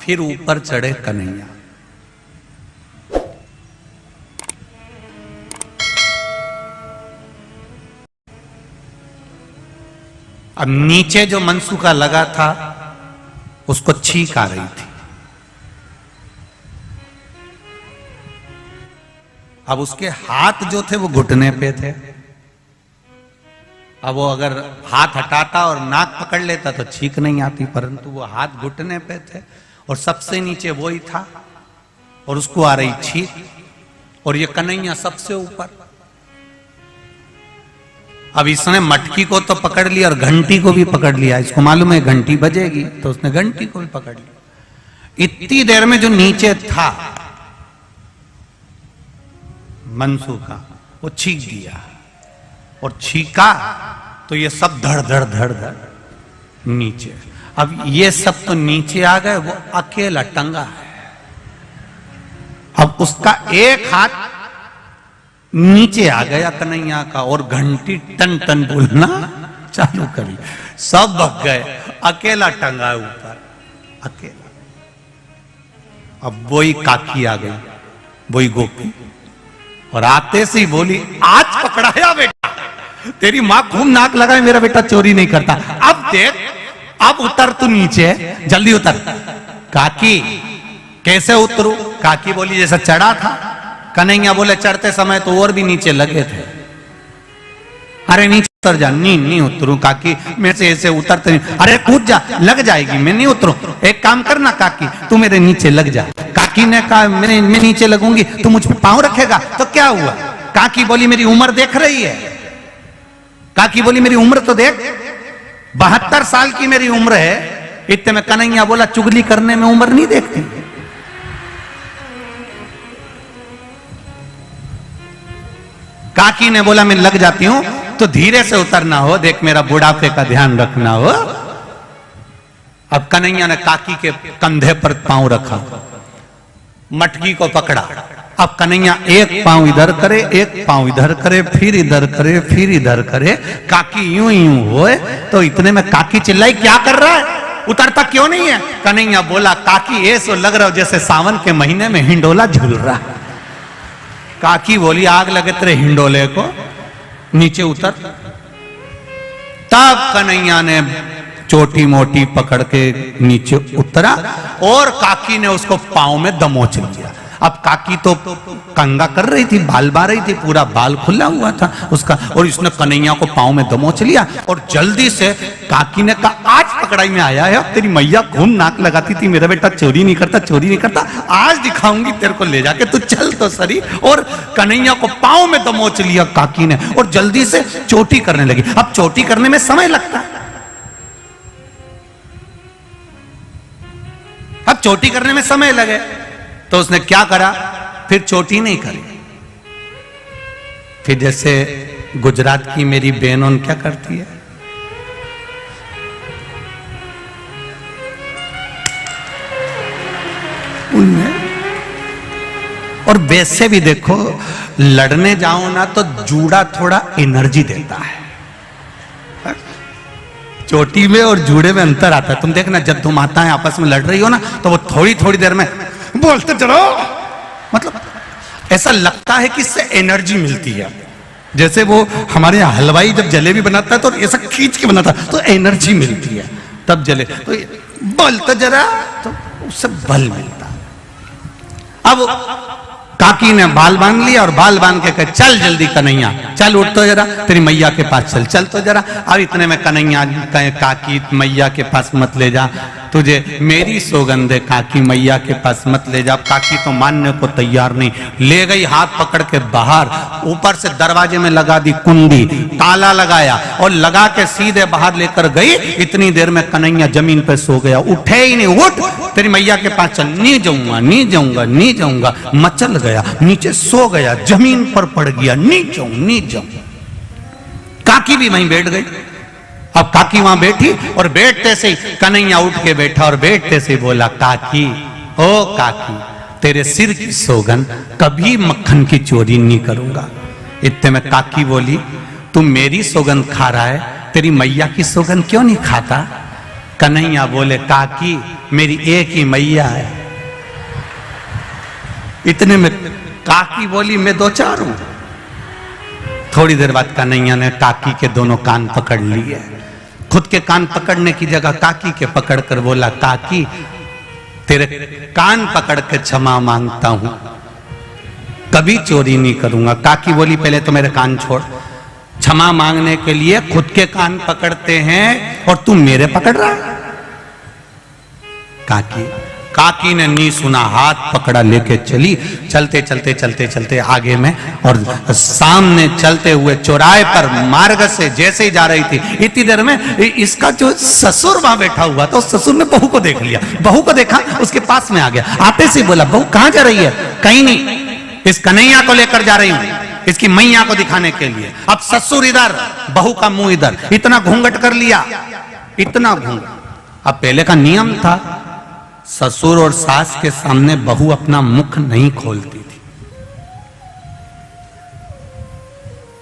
फिर ऊपर चढ़े कन्हैया। अब नीचे जो मनसुका लगा था उसको छींक आ रही थी। अब उसके हाथ जो थे वो घुटने पे थे। अब वो अगर हाथ हटाता और नाक पकड़ लेता तो छींक नहीं आती, परंतु वो हाथ घुटने पे थे और सबसे नीचे वो ही था और उसको आ रही छींक, और ये कन्हैया सबसे ऊपर। अब इसने मटकी को तो पकड़ लिया और घंटी को भी पकड़ लिया। इसको मालूम है घंटी बजेगी, तो उसने घंटी को भी पकड़ लिया। इतनी देर में जो नीचे था मनसुका, वो छींक दिया, और छीका तो ये सब धड़ धड़ धड़ धड़ नीचे। अब ये सब तो नीचे आ गए, वो अकेला टंगा है। अब उसका एक हाथ नीचे आ गया कन्हैया का, और घंटी टन टन बोलना चालू करी। सब भग गए, अकेला टंगा ऊपर, अकेला। अब वही काकी आ गई, वही गोपी, और आते से ही बोली, आज पकड़ाया बेटा, तेरी मां खूब नाक लगाए, मेरा बेटा चोरी नहीं करता। अब देख, अब उतर तू नीचे, जल्दी उतर। काकी कैसे उतरू? काकी बोली जैसा चढ़ा था। कन्हैया बोले चढ़ते समय तो और भी नीचे लगे थे। अरे नीचे उतर जा। नहीं उतरू काकी, मेरे से ऐसे उतरते नहीं। अरे कूद जा, लग जाएगी, मैं नहीं उतरू। एक काम करना काकी, तू मेरे नीचे लग जा। काकी ने कहा मैं नीचे लगूंगी, तू मुझ पे पांव रखेगा तो क्या हुआ? काकी बोली मेरी उम्र देख रही है। काकी बोली मेरी उम्र तो देख, 72 साल की मेरी उम्र है। इतने में कन्हैया बोला चुगली करने में उम्र नहीं देखती। काकी ने बोला मैं लग जाती हूं, तो धीरे से उतरना हो, देख मेरा बुढ़ापे का ध्यान रखना हो। अब कन्हैया ने काकी के कंधे पर पांव रखा, मटकी को पकड़ा। अब कन्हैया एक पांव इधर करे, एक पांव इधर करे, फिर इधर करे, फिर इधर करे। काकी यूं होए, तो इतने में काकी चिल्लाई क्या कर रहा है, उतरता क्यों नहीं है? कन्हैया बोला काकी ऐसो लग रहा हो जैसे सावन के महीने में हिंडोला झूल रहा। काकी बोली आग लगे तेरे हिंडोले को, नीचे उतर। तब कन्हैया ने चोटी मोटी पकड़ के नीचे उतरा और काकी ने उसको पांव में दमोच लिया। अब काकी तो कंगा कर रही थी, बाल बा रही थी, पूरा बाल खुला हुआ था उसका, और इसने कन्हैया को पांव में दमोच लिया और जल्दी से काकी ने कहा आज पकड़ाई में आया है, अब तेरी मैया खून नाक लगाती थी मेरा बेटा चोरी नहीं करता, चोरी नहीं करता, आज दिखाऊंगी तेरे को, ले जाके तू चल तो सरी। और कन्हैया को पांव में दमोच लिया काकी ने और जल्दी से चोटी करने लगी। अब चोटी करने में समय लगता है, अब चोटी करने में समय लगे तो उसने क्या करा, फिर चोटी नहीं करी, फिर जैसे गुजरात की मेरी बहन क्या करती है, और वैसे भी देखो लड़ने जाओ ना तो जूड़ा थोड़ा एनर्जी देता है, चोटी में और जूड़े में अंतर आता है। तुम देखना जब तुम माताएं आपस में लड़ रही हो ना तो वो थोड़ी थोड़ी देर में बोलते चलो, मतलब ऐसा लगता है कि इससे एनर्जी मिलती है। जैसे वो हमारे यहाँ हलवाई जब जलेबी बनाता है तो ऐसा खींच के बनाता है तो एनर्जी मिलती है, तब जले तो बोलते जरा तो उससे बल मिलता। अब काकी ने बाल बांध लिया और बाल बांध के कहे चल जल्दी कन्हैया, चल उठ तो जरा, तेरी मैया के पास चल, चल तो जरा। अब इतने में कन्हैया कहे काकी मैया के पास मत ले जा, तुझे मेरी सौगंध है, काकी मैया के पास मत ले जा। काकी तो मानने को तैयार नहीं, ले गई हाथ पकड़ के बाहर, ऊपर से दरवाजे में लगा दी कुंडी, ताला लगाया और लगा के सीधे बाहर लेकर गई। इतनी देर में कन्हैया जमीन पे सो गया, उठे ही नहीं, उठ तेरी मैया के पास चल, नहीं जाऊंगा नहीं जाऊंगा नहीं जाऊंगा, मचल गया, नीचे सो गया, जमीन पर पड़ गया, नहीं जाऊं नहीं जाऊं। काकी भी वहीं बैठ गई। अब काकी वहां बैठी और बैठते से ही कन्हैया उठ के बैठा और बैठते से बोला काकी, ओ काकी तेरे सिर की सौगंध कभी मक्खन की चोरी नहीं करूंगा। इतने में काकी बोली तू मेरी सौगंध खा रहा है, तेरी मैया की सौगंध क्यों नहीं खाता? कन्हैया बोले काकी मेरी एक ही मैया है। इतने में काकी बोली मैं दो चार हूं। थोड़ी देर बाद कन्हैया ने काकी के दोनों कान पकड़ लिए, खुद के कान पकड़ने की जगह काकी के पकड़कर बोला काकी तेरे कान पकड़ के क्षमा मांगता हूं, कभी चोरी नहीं करूंगा। काकी बोली पहले तो मेरे कान छोड़, क्षमा मांगने के लिए खुद के कान पकड़ते हैं और तू मेरे पकड़ रहा है। काकी ने नहीं सुना, हाथ पकड़ा लेके चली, चलते चलते चलते चलते आगे में और सामने चलते हुए चौराहे पर मार्ग से जैसे ही जा रही थी, इतनी देर में इसका जो ससुर वहां बैठा हुआ था, उस ससुर ने बहू को देख लिया, बहू को देखा उसके पास में आ गया, आते से बोला बहू कहां जा रही है? कहीं नहीं, इस कन्हैया को लेकर जा रही हूं, इसकी मैया को दिखाने के लिए। अब ससुर इधर, बहू का मुंह इधर, इतना घूंघट कर लिया, इतना घूंघट। अब पहले का नियम था ससुर और सास के सामने बहू अपना मुख नहीं खोलती थी।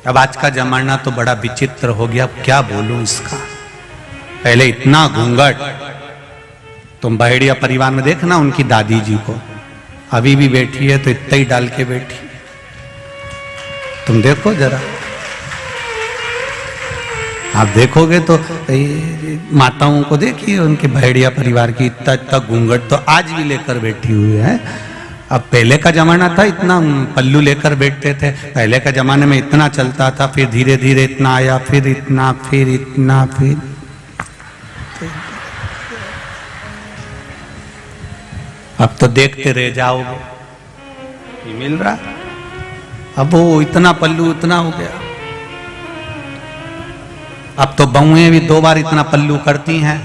अब आज का जमाना तो बड़ा विचित्र हो गया, अब क्या बोलूं इसका। पहले इतना घूंघट, तुम बहेड़िया परिवार में देखना उनकी दादी जी को, अभी भी बैठी है तो इतना ही डाल के बैठी, तुम देखो जरा, आप देखोगे तो माताओं को देखिए उनके बहेड़िया परिवार की इतना इतना घूंघट तो आज भी लेकर बैठी हुई है। अब पहले का जमाना था इतना पल्लू लेकर बैठते थे, पहले का जमाने में इतना चलता था, फिर धीरे धीरे इतना आया, फिर इतना, फिर इतना, फिर अब तो देखते रह जाओगे, नहीं मिल रहा। अब वो इतना पल्लू इतना हो गया। अब तो बहुएं भी 2 बार इतना पल्लू करती हैं,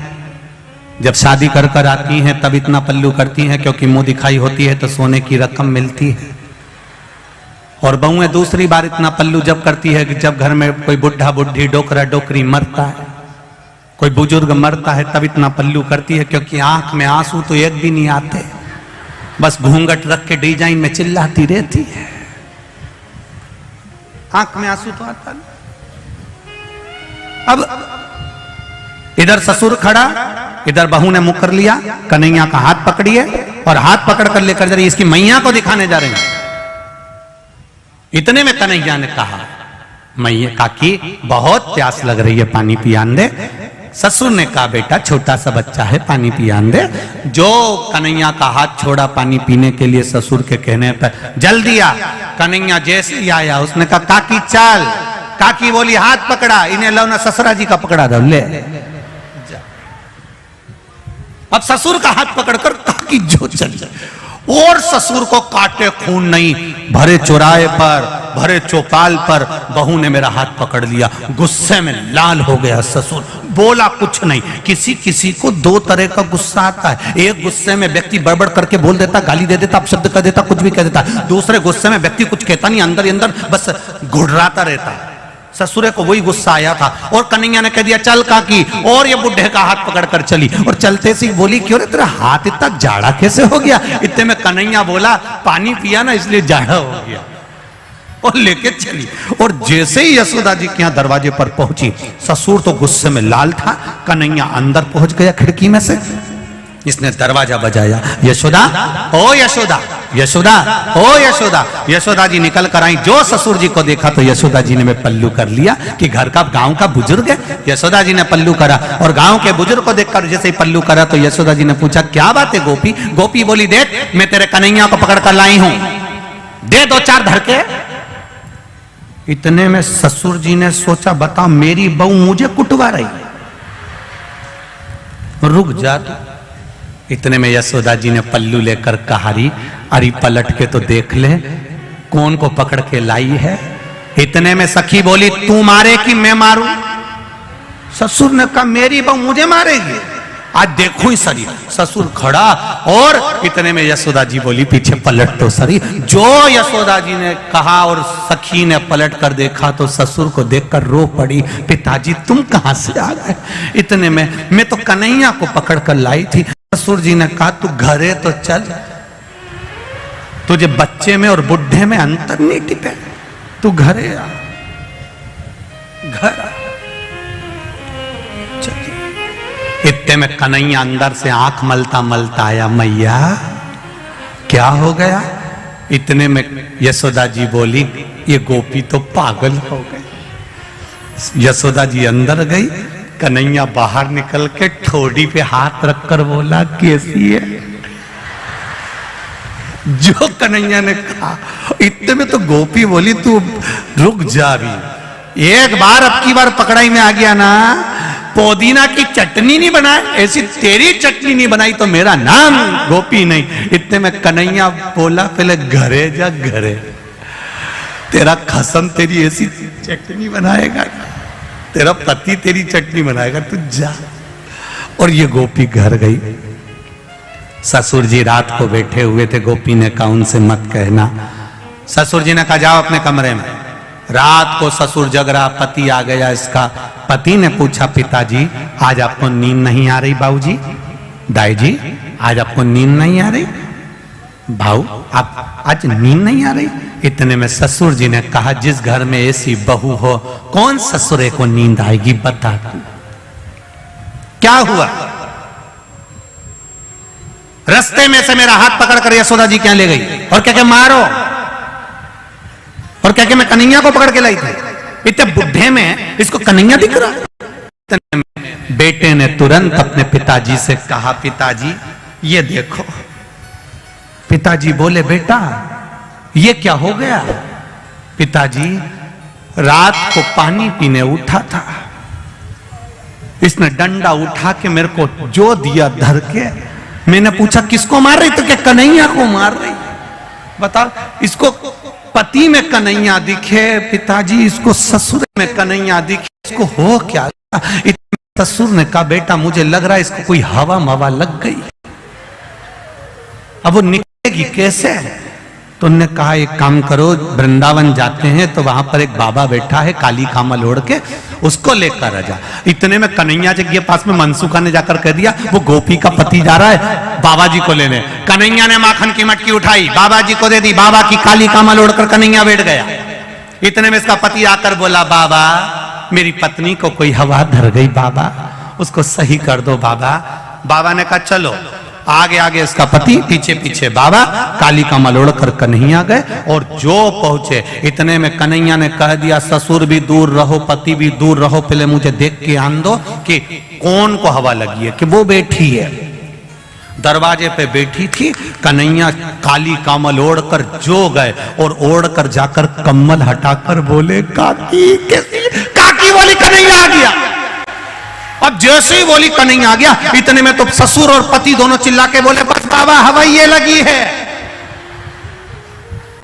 जब शादी कर कर आती हैं तब इतना पल्लू करती हैं, क्योंकि मुंह दिखाई होती है तो सोने की रकम मिलती है। और बहुएं दूसरी बार इतना पल्लू जब करती है कि जब घर में कोई बुढ़ा बुढ़ी डोकरा डोकरी मरता है, कोई बुजुर्ग मरता है, तब इतना पल्लू करती है, क्योंकि आंख में आंसू तो एक भी नहीं आते, बस घूंघट रख के डिजाइन में चिल्लाती रहती है, आंख में आंसू तो आता नहीं। अब इधर ससुर खड़ा, इधर बहू ने मुख कर लिया, कन्हैया का हाथ पकड़िए और हाथ पकड़ कर लेकर जा रही, इसकी मैया को दिखाने जा रहे हैं। इतने में कन्हैया ने कहा मैया काकी बहुत प्यास लग रही है, पानी पियान दे। ससुर ने कहा बेटा छोटा सा बच्चा है पानी पियान दे। जो कन्हैया का हाथ छोड़ा पानी पीने के लिए ससुर के कहने पर, जल्दी आ। कन्हैया जैसे ही आया उसने कहा काकी चल। काकी बोली हाथ पकड़ा, इन्हें लो ना ससुरा जी का पकड़ा दो ले। अब ससुर का हाथ पकड़कर काकी जो चल और ससुर को काटे खून नहीं, भरे चौराहे पर, भरे चौपाल पर बहू ने मेरा हाथ पकड़ लिया। गुस्से में लाल हो गया ससुर, बोला कुछ नहीं। किसी किसी को दो तरह का गुस्सा आता है। एक गुस्से में व्यक्ति बड़बड़ करके बोल देता, गाली दे देता, अपशब्द कर देता, कुछ भी कह देता। दूसरे गुस्से में व्यक्ति कुछ कहता नहीं, अंदर ही अंदर बस घुड़राता रहता। ससुरे को वही गुस्सा आया था और कन्हैया ने कह दिया चल काकी, और ये बुढ़े का हाथ पकड़कर चली। और चलते से बोली क्यों रे तेरा हाथ इतना जाड़ा कैसे हो गया? इतने में कन्हैया बोला पानी पिया ना इसलिए जाड़ा हो गया, और लेके चली। और जैसे ही यशोदा जी के यहाँ दरवाजे पर पहुंची, ससुर तो गुस्से में लाल था, कन्हैया अंदर पहुंच गया खिड़की में से। इसने दरवाजा बजाया, यशोदा ओ यशोदा, यशोदा ओ यशोदा। यशोदा जी निकल कर आई। जो ससुर जी को देखा तो यशोदा जी ने मैं पल्लू कर लिया कि घर का गांव का बुजुर्ग है। यशोदा जी ने पल्लू करा और गांव के बुजुर्ग को देखकर जैसे ही पल्लू करा तो यशोदा जी ने पूछा क्या बात है गोपी? गोपी बोली देख मैं तेरे कन्हैया को पकड़ कर लाई हूं, दे दो चार धड़के। इतने में ससुर जी ने सोचा बता मेरी बहू मुझे कुटवा रही, रुक जा। इतने में यशोदा जी ने पल्लू लेकर कहारी, अरे पलट के तो देख ले कौन को पकड़ के लाई है। इतने में सखी बोली तू मारे कि मैं मारूं? ससुर ने कहा मेरी बहू मुझे मारेगी, आज देखो ही सरी। ससुर खड़ा और इतने में यशोदा जी बोली पीछे पलट तो सरी। जो यशोदा जी ने कहा और सखी ने पलट कर देखा तो ससुर को देखकर रो पड़ी, पिताजी तुम कहां से आ गए? इतने में मैं तो कन्हैया को पकड़ कर लाई थी। ससुर जी ने कहा तू घरे तो चल, तुझे बच्चे में और बुढ़े में अंतर नहीं टिपे, तू घरे आ, घर आ। इतने में कन्हैया अंदर से आंख मलता मलता आया, मैया क्या हो गया? इतने में यशोदा जी बोली ये गोपी तो पागल हो गई। यशोदा जी अंदर गई, कन्हैया बाहर निकल के ठोड़ी पे हाथ रखकर बोला कैसी है? जो कन्हैया ने कहा। इतने में तो गोपी बोली तू रुक जा रही, एक बार अब की बार पकड़ाई में आ गया ना, पुदीना की चटनी नहीं बनाए, ऐसी तेरी चटनी नहीं बनाई तो मेरा नाम गोपी नहीं। इतने में कन्हैया बोला पहले घरे जा, घरे तेरा खसम तेरी ऐसी चटनी बनाएगा, तेरा पति तेरी चटनी बनाएगा, तू जा। और ये गोपी घर गई। ससुर जी रात को बैठे हुए थे, गोपी ने कहा उनसे मत कहना। ससुर जी ने कहा जाओ अपने कमरे में। रात को ससुर जग रहा, पति आ गया इसका। पति ने पूछा पिताजी आज आपको नींद नहीं आ रही? बाबूजी, दाई जी आज आपको नींद नहीं आ रही? भाऊ आप आज नींद नहीं आ रही? इतने में ससुर जी ने कहा जिस घर में ऐसी बहू हो कौन ससुरे को नींद आएगी बता तू। क्या हुआ? रास्ते में से मेरा हाथ पकड़कर यशोदा जी क्या ले गई और क्या क्या मारो, और क्या क्या मैं कन्हैया को पकड़ के लाई थी। इतने बुढ़े में इसको कन्हैया दिख रहा। इतने में बेटे ने तुरंत अपने पिताजी से कहा पिताजी ये देखो। पिताजी बोले बेटा ये क्या हो गया? पिताजी रात को पानी पीने उठा था, इसने डंडा उठा के मेरे को जो दिया धर के। मैंने पूछा किसको मार रही? तो क्या कन्हैया को मार रही? बता, इसको पति में कन्हैया दिखे पिताजी, इसको ससुर में कन्हैया दिखे, इसको हो क्या? ससुर ने कहा बेटा मुझे लग रहा है इसको कोई हवा मवा लग गई, अब वो निकलेगी कैसे? तो उन्होंने कहा एक काम करो, वृंदावन जाते हैं तो वहां पर एक बाबा बैठा है काली कामल ओढ़ के, उसको लेकर आ जा। इतने में कन्हैया जी के पास में मनसुखा ने जाकर कह दिया वो गोपी का पति जा रहा है बाबा जी को लेने। कन्हैया ने माखन की मटकी उठाई, बाबा जी को दे दी, बाबा की काली कामल ओढ़कर कन्हैया बैठ गया। इतने में इसका पति आकर बोला बाबा मेरी पत्नी को कोई हवा धर गई बाबा, उसको सही कर दो बाबा। बाबा ने कहा चलो आगे आगे इसका पति, पीछे पीछे बाबा, काली का मलोड़ कर कन्हैया गए। और जो पहुंचे इतने में कन्हैया ने कह दिया, ससुर भी दूर रहो, पति भी दूर रहो, पहले मुझे देख के आन दो कि कौन को हवा लगी है, कि वो बैठी है। दरवाजे पे बैठी थी कन्हैया, काली कमल ओढ़कर जो गए और ओढ़कर जाकर कम्बल हटाकर बोले, काकी कैसी? काकी बोली कन्हैया आ गया। अब जैसे ही बोली कन्हैया आ गया, इतने में तो ससुर और पति दोनों चिल्ला के बोले, बस बाबा हवा ये लगी है।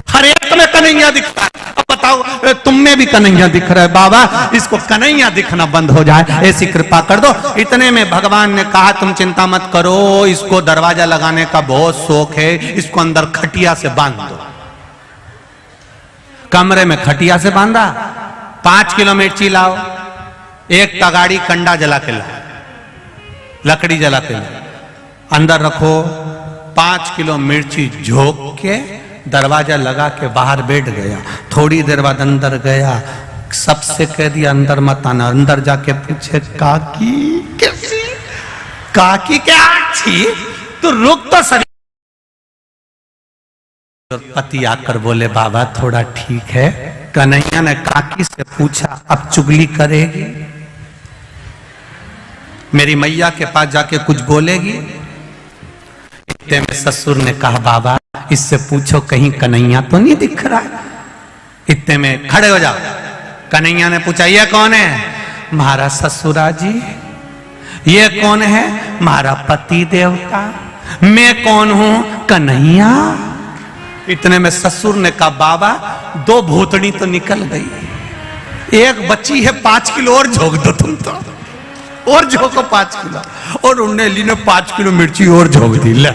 हर एक में कन्हैया दिखता है। अब बताओ तुम में भी कन्हैया दिख रहा है, बाबा इसको कन्हैया दिखना बंद हो जाए, ऐसी कृपा कर दो। इतने में भगवान ने कहा, तुम चिंता मत करो, इसको दरवाजा लगाने का बहुत शौक है, इसको अंदर खटिया से बांध दो। कमरे में खटिया से बांधा, 5 किलो मिर्ची लाओ, एक तगाड़ी कंडा जला के लाओ, लकड़ी जला के लाओ, अंदर रखो, 5 किलो मिर्ची झोंक के दरवाजा लगा के बाहर बैठ गया। थोड़ी देर बाद अंदर गया, सबसे कह दिया अंदर मत आना। अंदर जाके पूछे, काकी कैसी? काकी क्या अच्छी? तो रुक तो सही। पति आकर बोले, बाबा थोड़ा ठीक है। कन्हैया ने काकी से पूछा, अब चुगली करेगी? मेरी मैया के पास जाके कुछ बोलेगी? इतने में ससुर ने कहा, बाबा इससे पूछो कहीं कन्हैया तो नहीं दिख रहा है। इतने में खड़े हो जाओ। कन्हैया ने पूछा, ये कौन है? महाराज ससुरा जी। ये कौन है? महारा पति देवता। मैं कौन हूं? कन्हैया। इतने में ससुर ने कहा, बाबा 2 भूतड़ी तो निकल गई, एक बच्ची है, 5 किलो और झोंक दो तुम तो, और झोंको 5 किलो। और उन्हें ली ने 5 किलो मिर्ची और झोंक दी। ले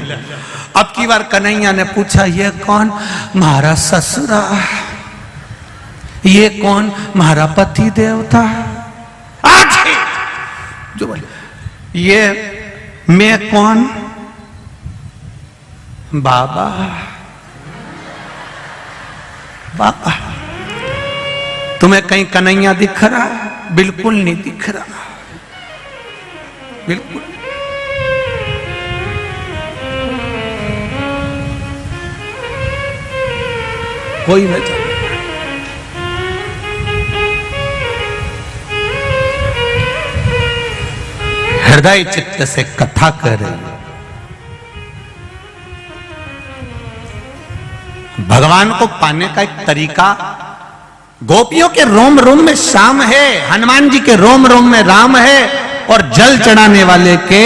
अब की बार कन्हैया ने पूछा, ये कौन? महारा ससुरा। ये कौन? महारा पति देवता। आज जो बोले, ये मैं कौन? बाबा। बाबा तुम्हें कहीं कन्हैया दिख रहा? बिल्कुल नहीं दिख रहा, बिल्कुल। कोई न जाने। हृदय चित्त से कथा कर रही है। भगवान को पाने का एक तरीका, गोपियों के रोम रोम में श्याम है, हनुमान जी के रोम रोम में राम है, और जल चढ़ाने वाले के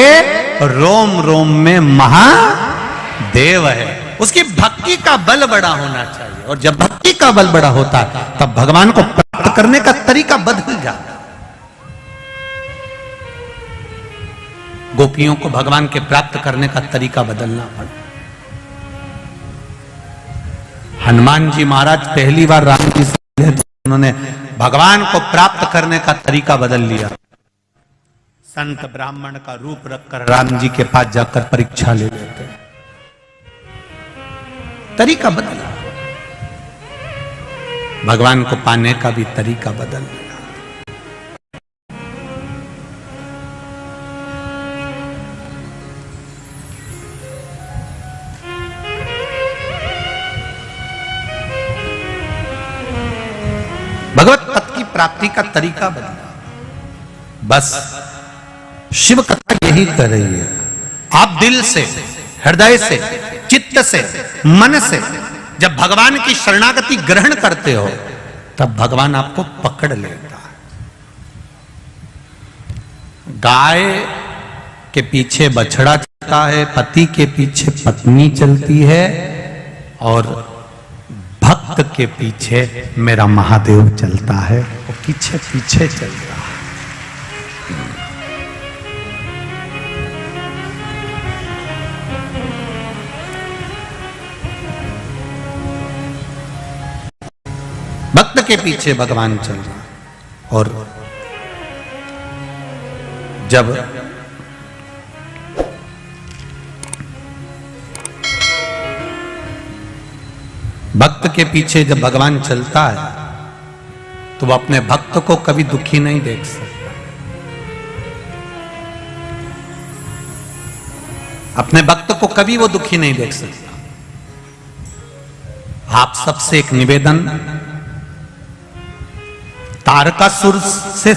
रोम रोम में महादेव है। उसकी भक्ति का बल बड़ा होना चाहिए, और जब भक्ति का बल बड़ा होता है तब भगवान को प्राप्त करने का तरीका बदल जाता है। गोपियों को भगवान के प्राप्त करने का तरीका बदलना पड़ा। हनुमान जी महाराज पहली बार राम जी से मिले थे, उन्होंने भगवान को प्राप्त करने का तरीका बदल लिया। संत ब्राह्मण का रूप रखकर राम जी के पास जाकर परीक्षा ले लेते, तरीका बदला। भगवान को पाने का भी तरीका बदल गया। भगवत पद की प्राप्ति का तरीका बदला। बस शिव कथा यही कर रही है। आप दिल से, हृदय से, चित्त से, मन से जब भगवान की शरणागति ग्रहण करते हो तब भगवान आपको पकड़ लेता है। गाय के पीछे बछड़ा चलता है, पति के पीछे पत्नी चलती है, और भक्त के पीछे मेरा महादेव चलता है, वो पीछे पीछे चलता है। भक्त के पीछे भगवान चल रहा। और जब भक्त के पीछे जब भगवान चलता है तो वह अपने भक्त को कभी दुखी नहीं देख सकता। अपने भक्त को कभी वो दुखी नहीं देख सकता। आप सबसे एक निवेदन, तारकासुर से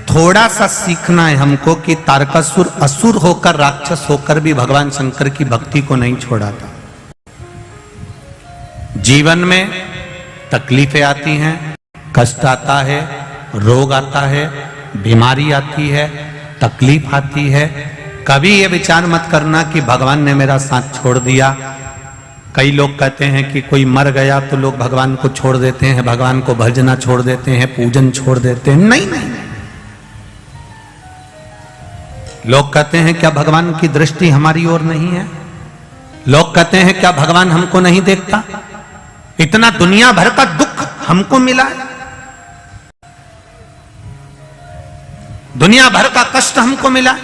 थोड़ा सा सीखना है हमको कि तारकासुर असुर होकर, राक्षस होकर भी भगवान शंकर की भक्ति को नहीं छोड़ा था। जीवन में तकलीफें आती हैं, कष्ट आता है, रोग आता है, बीमारी आती है, तकलीफ आती है। कभी ये विचार मत करना कि भगवान ने मेरा साथ छोड़ दिया। कई लोग कहते हैं कि कोई मर गया तो लोग भगवान को छोड़ देते हैं, भगवान को भजना छोड़ देते हैं, पूजन छोड़ देते हैं। नहीं नहीं, लोग कहते हैं क्या भगवान की दृष्टि हमारी ओर नहीं है? लोग कहते हैं क्या भगवान हमको नहीं देखता? इतना दुनिया भर का दुख हमको मिला है, दुनिया भर का कष्ट हमको मिला।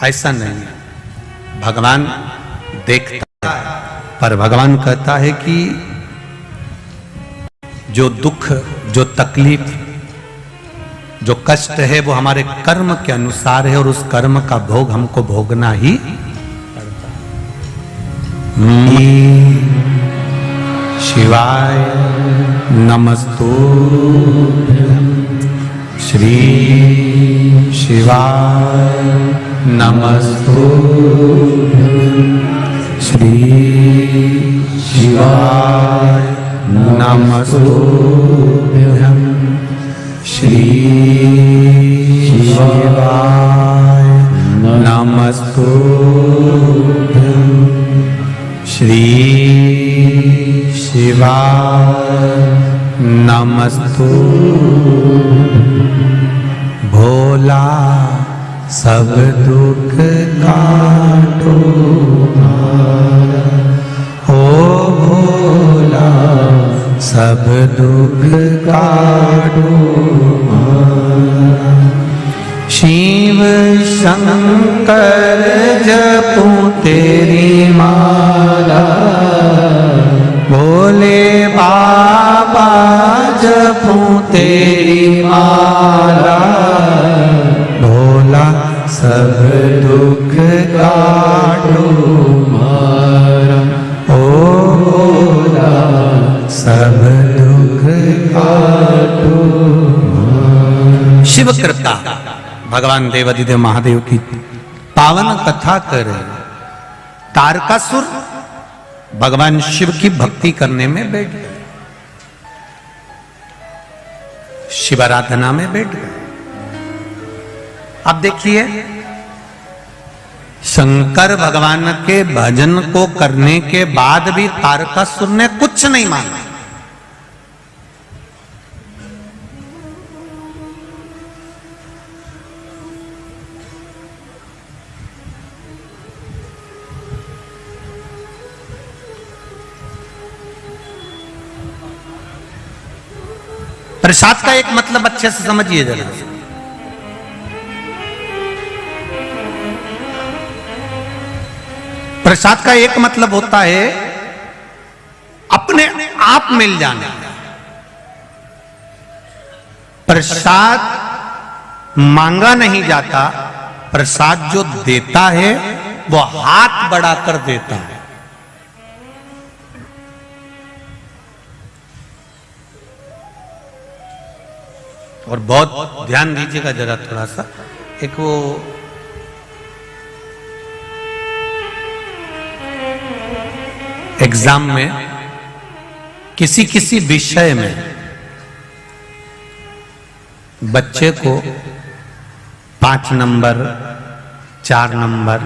ऐसा नहीं है, भगवान देखता है, पर भगवान कहता है कि जो दुख, जो तकलीफ, जो कष्ट है वो हमारे कर्म के अनुसार है और उस कर्म का भोग हमको भोगना ही पड़ता है। शिवाय नमस्तुभ्यं, श्री शिवाय नमस्तुभ्यं, श्री शिवाय नमस्तुभ्यं, श्री शिवाय नमस्तुभ्यं, श्री शिवाय नमस्तुभ्यं। भोला सब दुख काटो मारा, ओ भोला सब दुख काटो मारा। शिव शंकर जपूं तेरी माला, भोले बाबा जपूं तेरी माला। भोला सब दुख काटो मारा, ओ भोला सब दुख काटो मारा। शिव कृपा भगवान देवाधिदेव महादेव की पावन कथा करे। तारकासुर भगवान शिव की भक्ति करने में बैठ गए, शिवाराधना में बैठ गए। अब देखिए, शंकर भगवान के भजन को करने के बाद भी तारकासुर ने कुछ नहीं माना। प्रसाद का एक मतलब अच्छे से समझिए जरा। प्रसाद का एक मतलब होता है अपने आप मिल जाना। प्रसाद मांगा नहीं जाता, प्रसाद जो देता है वो हाथ बढ़ाकर देता है। और बहुत ध्यान दीजिएगा जरा थोड़ा सा। एक वो एग्जाम में किसी किसी विषय में बच्चे को 5 नंबर, 4 नंबर,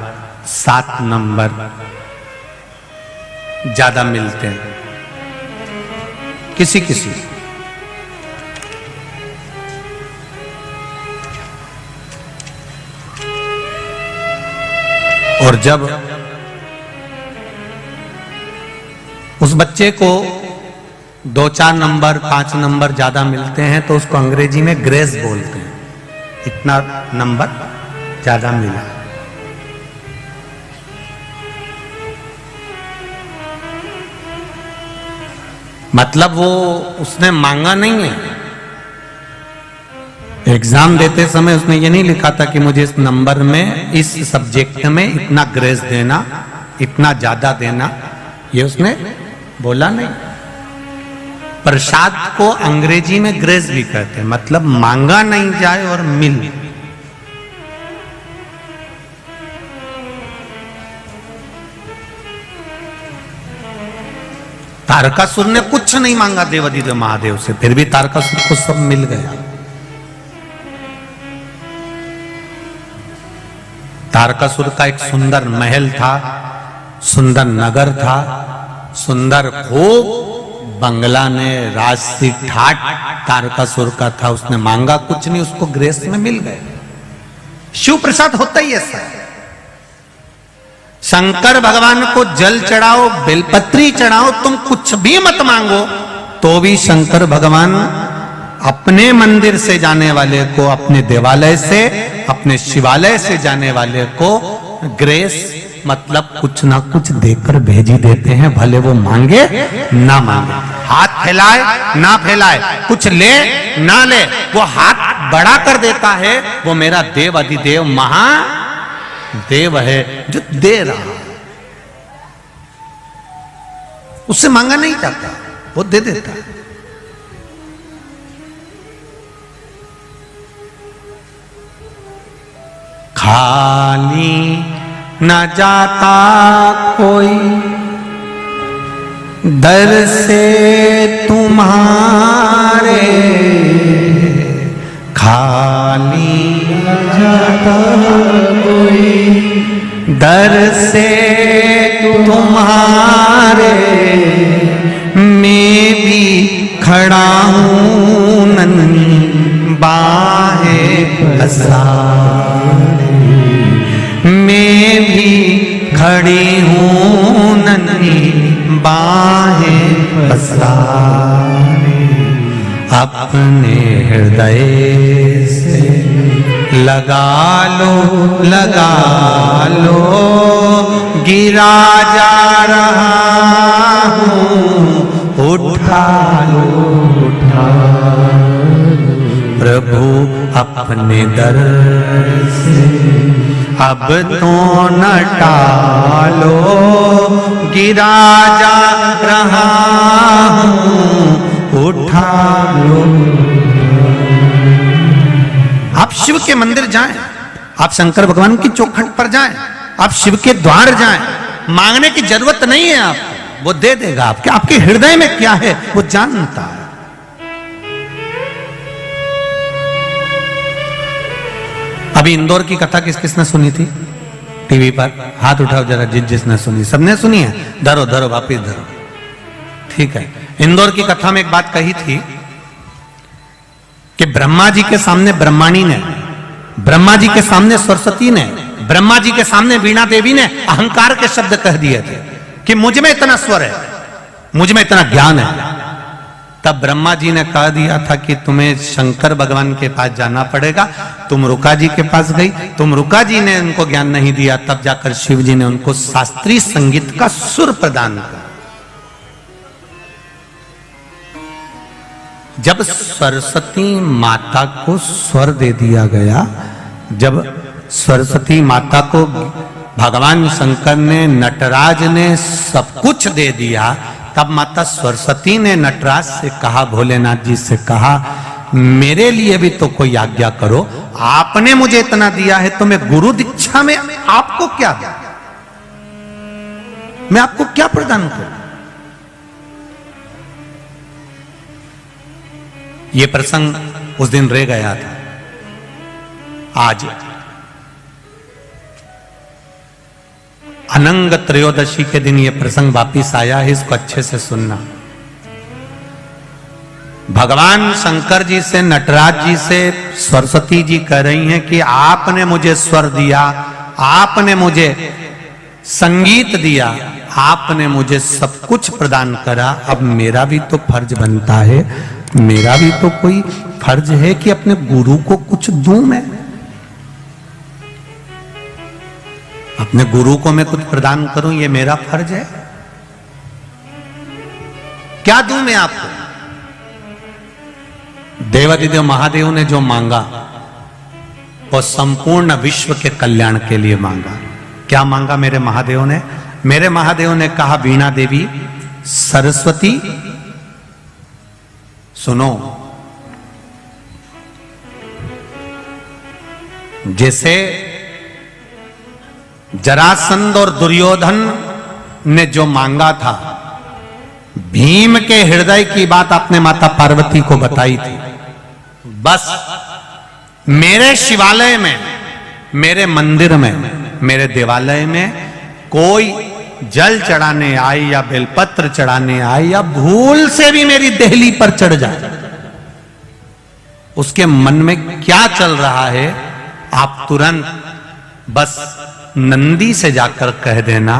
7 नंबर ज्यादा मिलते हैं, किसी किसी। और जब उस बच्चे को 2-4 नंबर, 5 नंबर ज्यादा मिलते हैं तो उसको अंग्रेजी में ग्रेस बोलते हैं, इतना नंबर ज्यादा मिला। मतलब वो उसने मांगा नहीं है। एग्जाम देते समय उसने ये नहीं लिखा था कि मुझे इस नंबर में, इस सब्जेक्ट में इतना ग्रेस देना, इतना ज्यादा देना, ये उसने बोला नहीं। प्रसाद को अंग्रेजी में ग्रेस भी कहते हैं, मतलब मांगा नहीं जाए और मिल। तारकासुर ने कुछ नहीं मांगा देवादिदेव महादेव से, फिर भी तारकासुर को सब मिल गया। तारकासुर का एक सुंदर महल था, सुंदर नगर था, सुंदर खूब बंगला ने राजसी ठाट तारकासुर का था। उसने मांगा कुछ नहीं, उसको ग्रेस में मिल गए। शिव प्रसाद होता ही ऐसा है। शंकर भगवान को जल चढ़ाओ, बेलपत्री चढ़ाओ, तुम कुछ भी मत मांगो, तो भी शंकर भगवान अपने मंदिर से जाने वाले को, अपने देवालय से, अपने शिवालय से जाने वाले को ग्रेस मतलब कुछ ना कुछ देकर भेज ही देते हैं, भले वो मांगे ना मांगे। हाथ फैलाए ना फैलाए, कुछ ले ना ले, वो हाथ बड़ा कर देता है। वो मेरा देव अधिदेव महादेव है जो दे रहा, उससे मांगा नहीं जाता, वो दे देता है। खाली न जाता कोई दर से तुम्हारे, खाली न जाता कोई दर से तुम्हारे, मैं भी खड़ा हूँ नन्ही बाहें पसारे, मैं भी खड़ी हूँ नन्ही बाहें पसारे। अपने हृदय से लगा लो, गिरा जा रहा हूँ, उठा लो, प्रभु अपने दर से अब तो न टालो, गिरा जा रहा हूँ, उठा लो। आप शिव के मंदिर जाएं, आप शंकर भगवान की चौखट पर जाएं, आप शिव के द्वार जाएं, मांगने की जरूरत नहीं है आपको, वो दे देगा। आपके हृदय में क्या है वो जानता है। अभी इंदौर की कथा किस किसने सुनी थी टीवी पर? हाथ उठाओ जरा, जिसने सुनी। सबने सुनी है? धरो धरो, वापिस धरो। ठीक है। इंदौर की कथा में एक बात कही थी कि ब्रह्मा जी के सामने ब्रह्माणी ने, ब्रह्मा जी के सामने सरस्वती ने, ब्रह्मा जी के सामने वीणा देवी ने अहंकार के शब्द कह दिए थे कि मुझ में इतना स्वर है, मुझ में इतना ज्ञान है। तब ब्रह्मा जी ने कह दिया था कि तुम्हें शंकर भगवान के पास जाना पड़ेगा। तुम रुका जी के पास गई, तुम रुका जी ने उनको ज्ञान नहीं दिया, तब जाकर शिव जी ने उनको शास्त्रीय संगीत का सुर प्रदान किया। जब सरस्वती माता को स्वर दे दिया गया, जब सरस्वती माता को भगवान शंकर ने, नटराज ने सब कुछ दे दिया, तब माता सरस्वती ने नटराज से कहा, भोलेनाथ जी से कहा, मेरे लिए भी तो कोई आज्ञा करो। आपने मुझे इतना दिया है तो मैं गुरु दीक्षा में आपको क्या, मैं आपको क्या प्रदान करूं? यह प्रसंग उस दिन रह गया था। आज अनंग त्रयोदशी के दिन यह प्रसंग वापिस आया है, इसको अच्छे से सुनना। भगवान शंकर जी से, नटराज जी से सरस्वती जी कह रही हैं कि आपने मुझे स्वर दिया, आपने मुझे संगीत दिया, आपने मुझे सब कुछ प्रदान करा। अब मेरा भी तो फर्ज बनता है, मेरा भी तो कोई फर्ज है कि अपने गुरु को कुछ दूं मैं, अपने गुरु को मैं कुछ प्रदान करूं, ये मेरा फर्ज है। क्या दूं मैं आपको? देवादिदेव महादेव ने जो मांगा वो संपूर्ण विश्व के कल्याण के लिए मांगा। क्या मांगा मेरे महादेव ने? मेरे महादेव ने कहा, वीणा देवी, सरस्वती सुनो, जैसे जरासंध और दुर्योधन ने जो मांगा था, भीम के हृदय की बात आपने माता पार्वती को बताई थी। बस मेरे शिवालय में, मेरे मंदिर में, मेरे देवालय में कोई जल चढ़ाने आए या बेलपत्र चढ़ाने आए या भूल से भी मेरी देहली पर चढ़ जाए, उसके मन में क्या चल रहा है आप तुरंत बस नंदी से जाकर कह देना,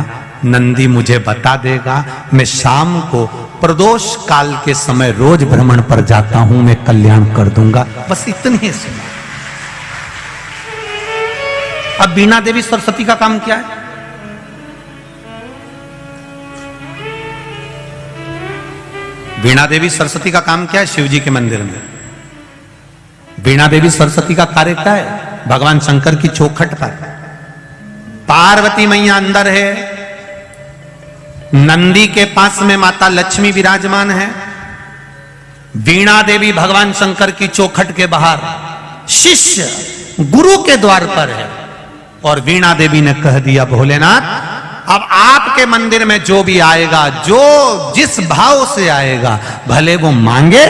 नंदी मुझे बता देगा। मैं शाम को प्रदोष काल के समय रोज भ्रमण पर जाता हूं, मैं कल्याण कर दूंगा। बस इतनी ही सुना। अब वीणा देवी सरस्वती का काम क्या है? वीणा देवी सरस्वती का काम क्या है? शिव जी के मंदिर में वीणा देवी सरस्वती का कार्य क्या है? भगवान शंकर की चौखट पर पार्वती मैया अंदर है, नंदी के पास में माता लक्ष्मी विराजमान है, वीणा देवी भगवान शंकर की चौखट के बाहर शिष्य गुरु के द्वार पर है। और वीणा देवी ने कह दिया, भोलेनाथ अब आपके मंदिर में जो भी आएगा, जो जिस भाव से आएगा, भले वो मांगे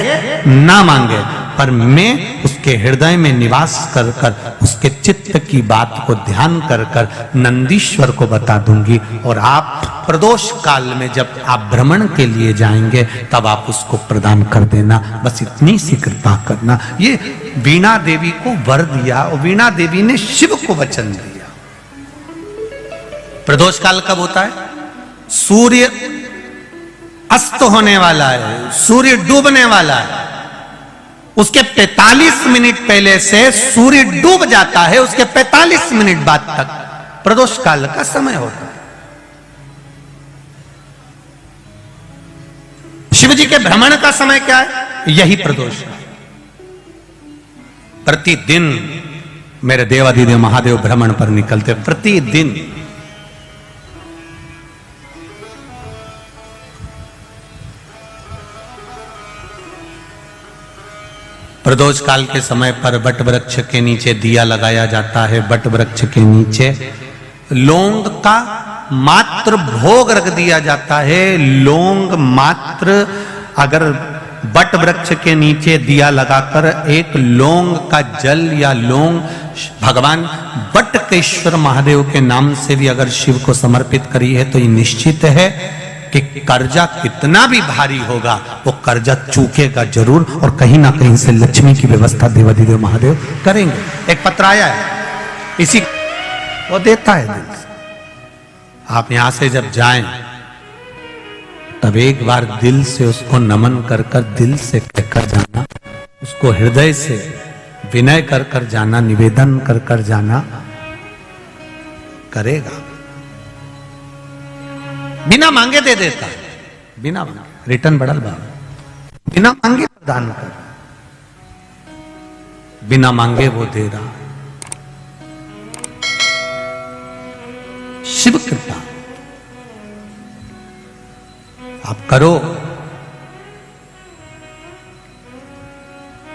ना मांगे, पर मैं उसके हृदय में निवास कर कर उसके चित्त की बात को ध्यान कर कर नंदीश्वर को बता दूंगी। और आप प्रदोष काल में जब आप भ्रमण के लिए जाएंगे तब आप उसको प्रदान कर देना। बस इतनी सी कृपा करना। ये वीणा देवी को वर दिया और वीणा देवी ने शिव को वचन दिया। प्रदोष काल कब होता है? सूर्य अस्त होने वाला है, सूर्य डूबने वाला है, उसके 45 मिनट पहले से सूर्य डूब जाता है, उसके 45 मिनट बाद तक प्रदोष काल का समय होता है। शिव जी के भ्रमण का समय क्या है? यही प्रदोष है। प्रतिदिन मेरे देवाधिदेव महादेव भ्रमण पर निकलते, प्रतिदिन। प्रदोष काल के समय पर वट वृक्ष के नीचे दिया लगाया जाता है। वट वृक्ष के नीचे लौंग का मात्र भोग रख दिया जाता है। लौंग मात्र, अगर वट वृक्ष के नीचे दिया लगाकर एक लौंग का जल या लौंग भगवान वटकेश्वर महादेव के नाम से भी अगर शिव को समर्पित करी है तो ये निश्चित है कि कर्जा कितना भी भारी होगा वो कर्जा चूकेगा जरूर, और कहीं ना कहीं से लक्ष्मी की व्यवस्था देवाधिदेव महादेव करेंगे। एक पत्र आया है, इसी वो देता है दिल से। आप यहां से जब जाएं तब एक बार दिल से उसको नमन कर कर, दिल से कहकर जाना, उसको हृदय से विनय कर कर जाना, निवेदन कर कर जाना, करेगा। बिना मांगे दे देता है, बिना मांगे। रिटर्न बढ़ल बाबा, बिना मांगे प्रदान कर, बिना मांगे वो दे रहा। शिव कृपा आप करो।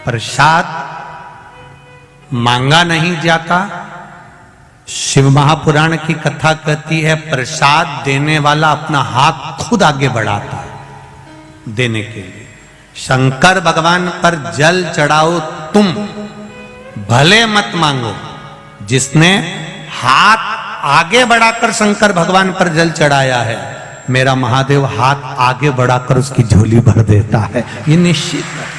प्रसाद मांगा नहीं जाता। शिव महापुराण की कथा कहती है, प्रसाद देने वाला अपना हाथ खुद आगे बढ़ाता है देने के लिए। शंकर भगवान पर जल चढ़ाओ तुम, भले मत मांगो। जिसने हाथ आगे बढ़ाकर शंकर भगवान पर जल चढ़ाया है, मेरा महादेव हाथ आगे बढ़ाकर उसकी झोली भर देता है, ये निश्चित है।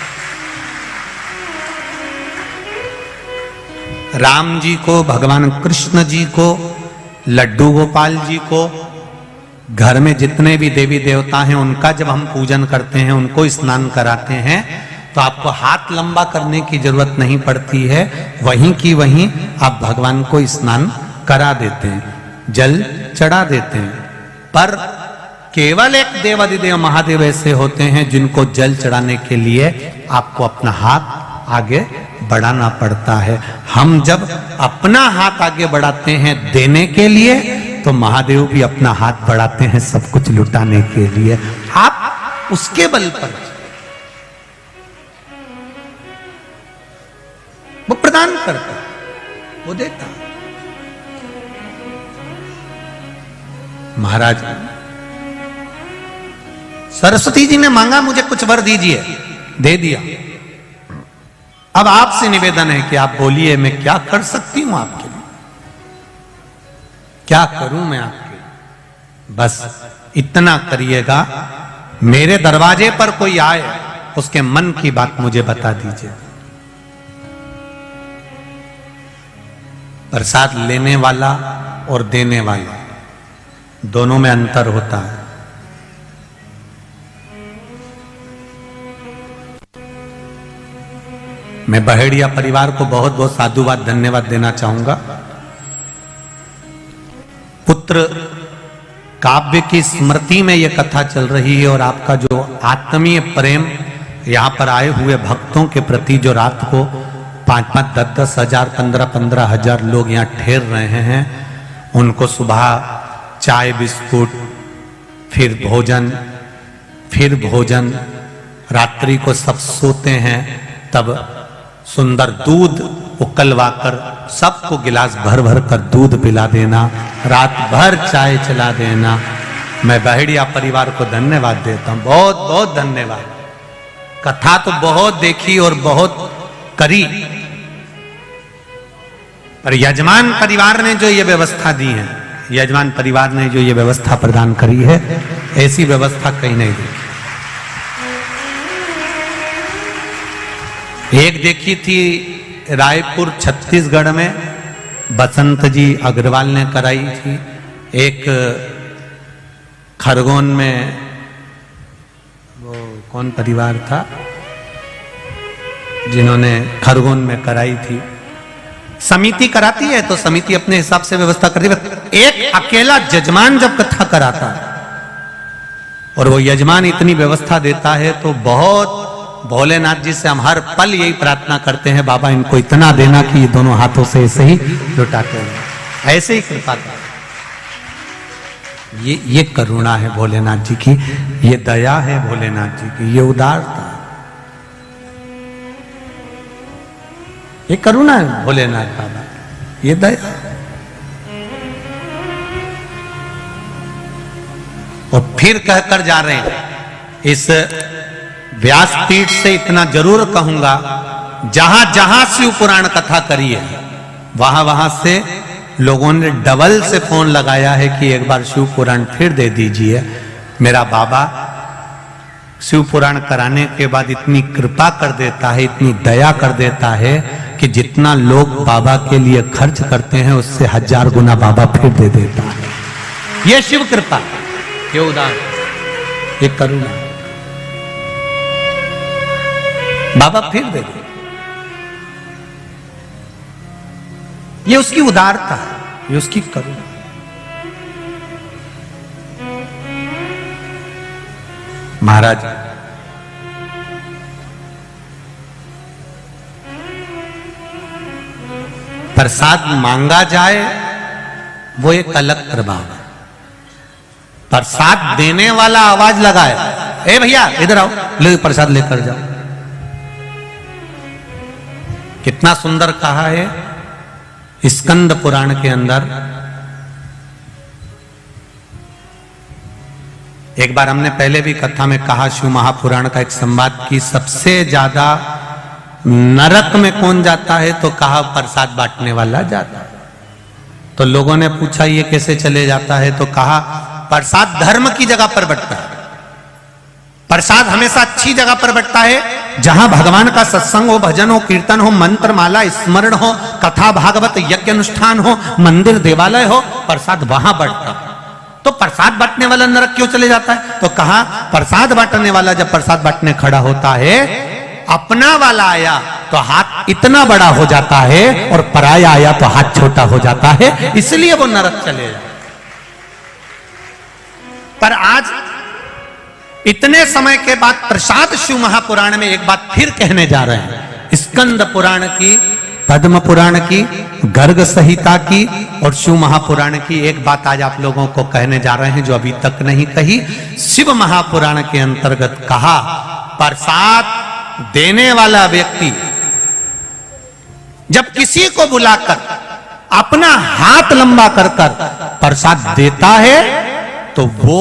राम जी को, भगवान कृष्ण जी को, लड्डू गोपाल जी को, घर में जितने भी देवी देवता हैं उनका जब हम पूजन करते हैं, उनको स्नान कराते हैं, तो आपको हाथ लंबा करने की जरूरत नहीं पड़ती है। वहीं की वहीं आप भगवान को स्नान करा देते हैं, जल चढ़ा देते हैं। पर केवल एक देवाधिदेव महादेव ऐसे होते हैं जिनको जल चढ़ाने के लिए आपको अपना हाथ आगे बढ़ाना पड़ता है। हम जब अपना हाथ आगे बढ़ाते हैं देने के लिए, तो महादेव भी अपना हाथ बढ़ाते हैं सब कुछ लुटाने के लिए। आप उसके बल पर वो प्रदान करता, वो देता। महाराज सरस्वती जी ने मांगा मुझे कुछ वर दीजिए, दे दिया। अब आपसे निवेदन है कि आप बोलिए मैं क्या कर सकती हूं आपके लिए, क्या करूं मैं आपके लिए। बस इतना करिएगा, मेरे दरवाजे पर कोई आए उसके मन की बात मुझे बता दीजिए। प्रसाद लेने वाला और देने वाला दोनों में अंतर होता है। मैं बहेड़िया परिवार को बहुत बहुत साधुवाद धन्यवाद देना चाहूंगा। पुत्र काव्य की स्मृति में यह कथा चल रही है और आपका जो आत्मीय प्रेम यहां पर आए हुए भक्तों के प्रति जो रात को 5-5, 10-10 हजार, 15-15 हजार लोग यहाँ ठहर रहे हैं, उनको सुबह चाय बिस्कुट, फिर भोजन, रात्रि को सब सोते हैं तब सुंदर दूध उकलवाकर सबको गिलास भर भर कर दूध पिला देना, रात भर चाय चला देना। मैं बहेड़िया परिवार को धन्यवाद देता हूं, बहुत बहुत धन्यवाद। कथा तो बहुत देखी और बहुत करी, पर यजमान परिवार ने जो ये व्यवस्था दी है, यजमान परिवार ने जो ये व्यवस्था प्रदान करी है, ऐसी व्यवस्था कहीं नहीं दी। एक देखी थी रायपुर छत्तीसगढ़ में बसंत जी अग्रवाल ने कराई थी, एक खरगोन में वो कौन परिवार था जिन्होंने खरगोन में कराई थी। समिति कराती है तो समिति अपने हिसाब से व्यवस्था करती है। एक अकेला यजमान जब कथा कराता है और वो यजमान इतनी व्यवस्था देता है तो बहुत, भोलेनाथ जी से हम हर पल यही प्रार्थना करते हैं, बाबा इनको इतना देना कि ये दोनों हाथों से ऐसे ही लुटाते हैं, ऐसे ही कृपा कर। ये करुणा है भोलेनाथ जी की, ये दया है भोलेनाथ जी की, ये उदारता, ये करुणा है भोलेनाथ बाबा, ये दया। और फिर कहकर जा रहे हैं, इस व्यासपीठ से इतना जरूर कहूंगा, जहां जहां शिव पुराण कथा करी है वहां वहां से लोगों ने डबल से फोन लगाया है कि एक बार शिव पुराण फिर दे दीजिए। मेरा बाबा शिव पुराण कराने के बाद इतनी कृपा कर देता है, इतनी दया कर देता है कि जितना लोग बाबा के लिए खर्च करते हैं उससे 1000 गुना बाबा फिर दे देता है। यह शिव कृपा, ये उदार, ये करुणा, बाबा फिर दे दे। ये उसकी उदारता है, ये उसकी करुणा। महाराज प्रसाद मांगा जाए वो एक अलग प्रभाव है, प्रसाद देने वाला आवाज लगाए, ए भैया इधर आओ, ले प्रसाद लेकर जाओ। कितना सुंदर कहा है स्कंद पुराण के अंदर। एक बार हमने पहले भी कथा में कहा, शिव महापुराण का एक संवाद की सबसे ज्यादा नरक में कौन जाता है, तो कहा प्रसाद बांटने वाला जाता है। तो लोगों ने पूछा ये कैसे चले जाता है, तो कहा प्रसाद धर्म की जगह पर बंटता है, प्रसाद हमेशा अच्छी जगह पर बंटता है, जहां भगवान का सत्संग हो, भजन हो, कीर्तन हो, मंत्र माला स्मरण हो, कथा भागवत यज्ञ अनुष्ठान हो, मंदिर देवालय हो, प्रसाद वहां बढ़ता है। तो प्रसाद बांटने वाला नरक क्यों चले जाता है, तो कहा प्रसाद बांटने वाला जब प्रसाद बांटने खड़ा होता है, अपना वाला आया तो हाथ इतना बड़ा हो जाता है और पराया आया तो हाथ छोटा हो जाता है, इसलिए वो नरक चले जाता। पर आज इतने समय के बाद प्रसाद शिव महापुराण में एक बात फिर कहने जा रहे हैं। स्कंद पुराण की पद्म पुराण की, गर्ग संहिता की और शिव महापुराण की एक बात आज आप लोगों को कहने जा रहे हैं जो अभी तक नहीं कही। शिव महापुराण के अंतर्गत कहा, प्रसाद देने वाला व्यक्ति जब किसी को बुलाकर अपना हाथ लंबा कर कर प्रसाद देता है तो वो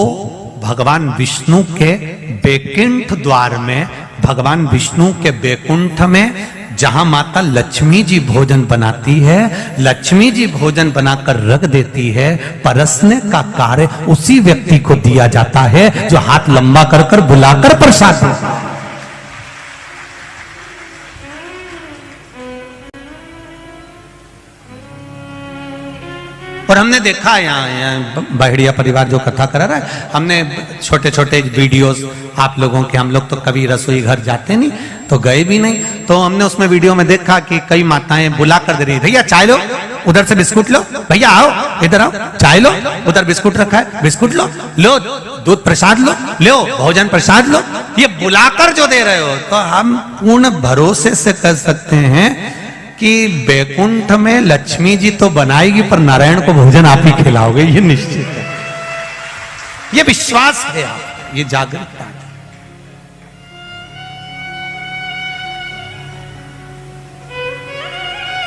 भगवान विष्णु के बैकुंठ द्वार में, भगवान विष्णु के बैकुंठ में जहां माता लक्ष्मी जी भोजन बनाती है, लक्ष्मी जी भोजन बनाकर रख देती है, परसने का कार्य उसी व्यक्ति को दिया जाता है जो हाथ लंबा कर कर बुलाकर प्रसाद देता है। और हमने देखा यहाँ बाहड़िया परिवार जो कथा करा रहा है, हमने छोटे छोटे वीडियोस आप लोगों के, हम लोग तो कभी रसोई घर जाते नहीं तो गए भी नहीं, तो हमने उसमें वीडियो में देखा कि कई माताएं बुला कर दे रही, भैया चाय लो, उधर से बिस्कुट लो, भैया आओ इधर आओ चाय लो, उधर बिस्कुट रखा है बिस्कुट लो, लो दूध प्रसाद लो, लो भोजन प्रसाद लो, ये बुलाकर जो दे रहे हो। तो हम पूर्ण भरोसे से कह सकते हैं कि बैकुंठ में लक्ष्मी जी तो बनाएगी पर नारायण को भोजन आप ही खिलाओगे, ये निश्चित है, ये विश्वास है, आप ये जागरूकता है।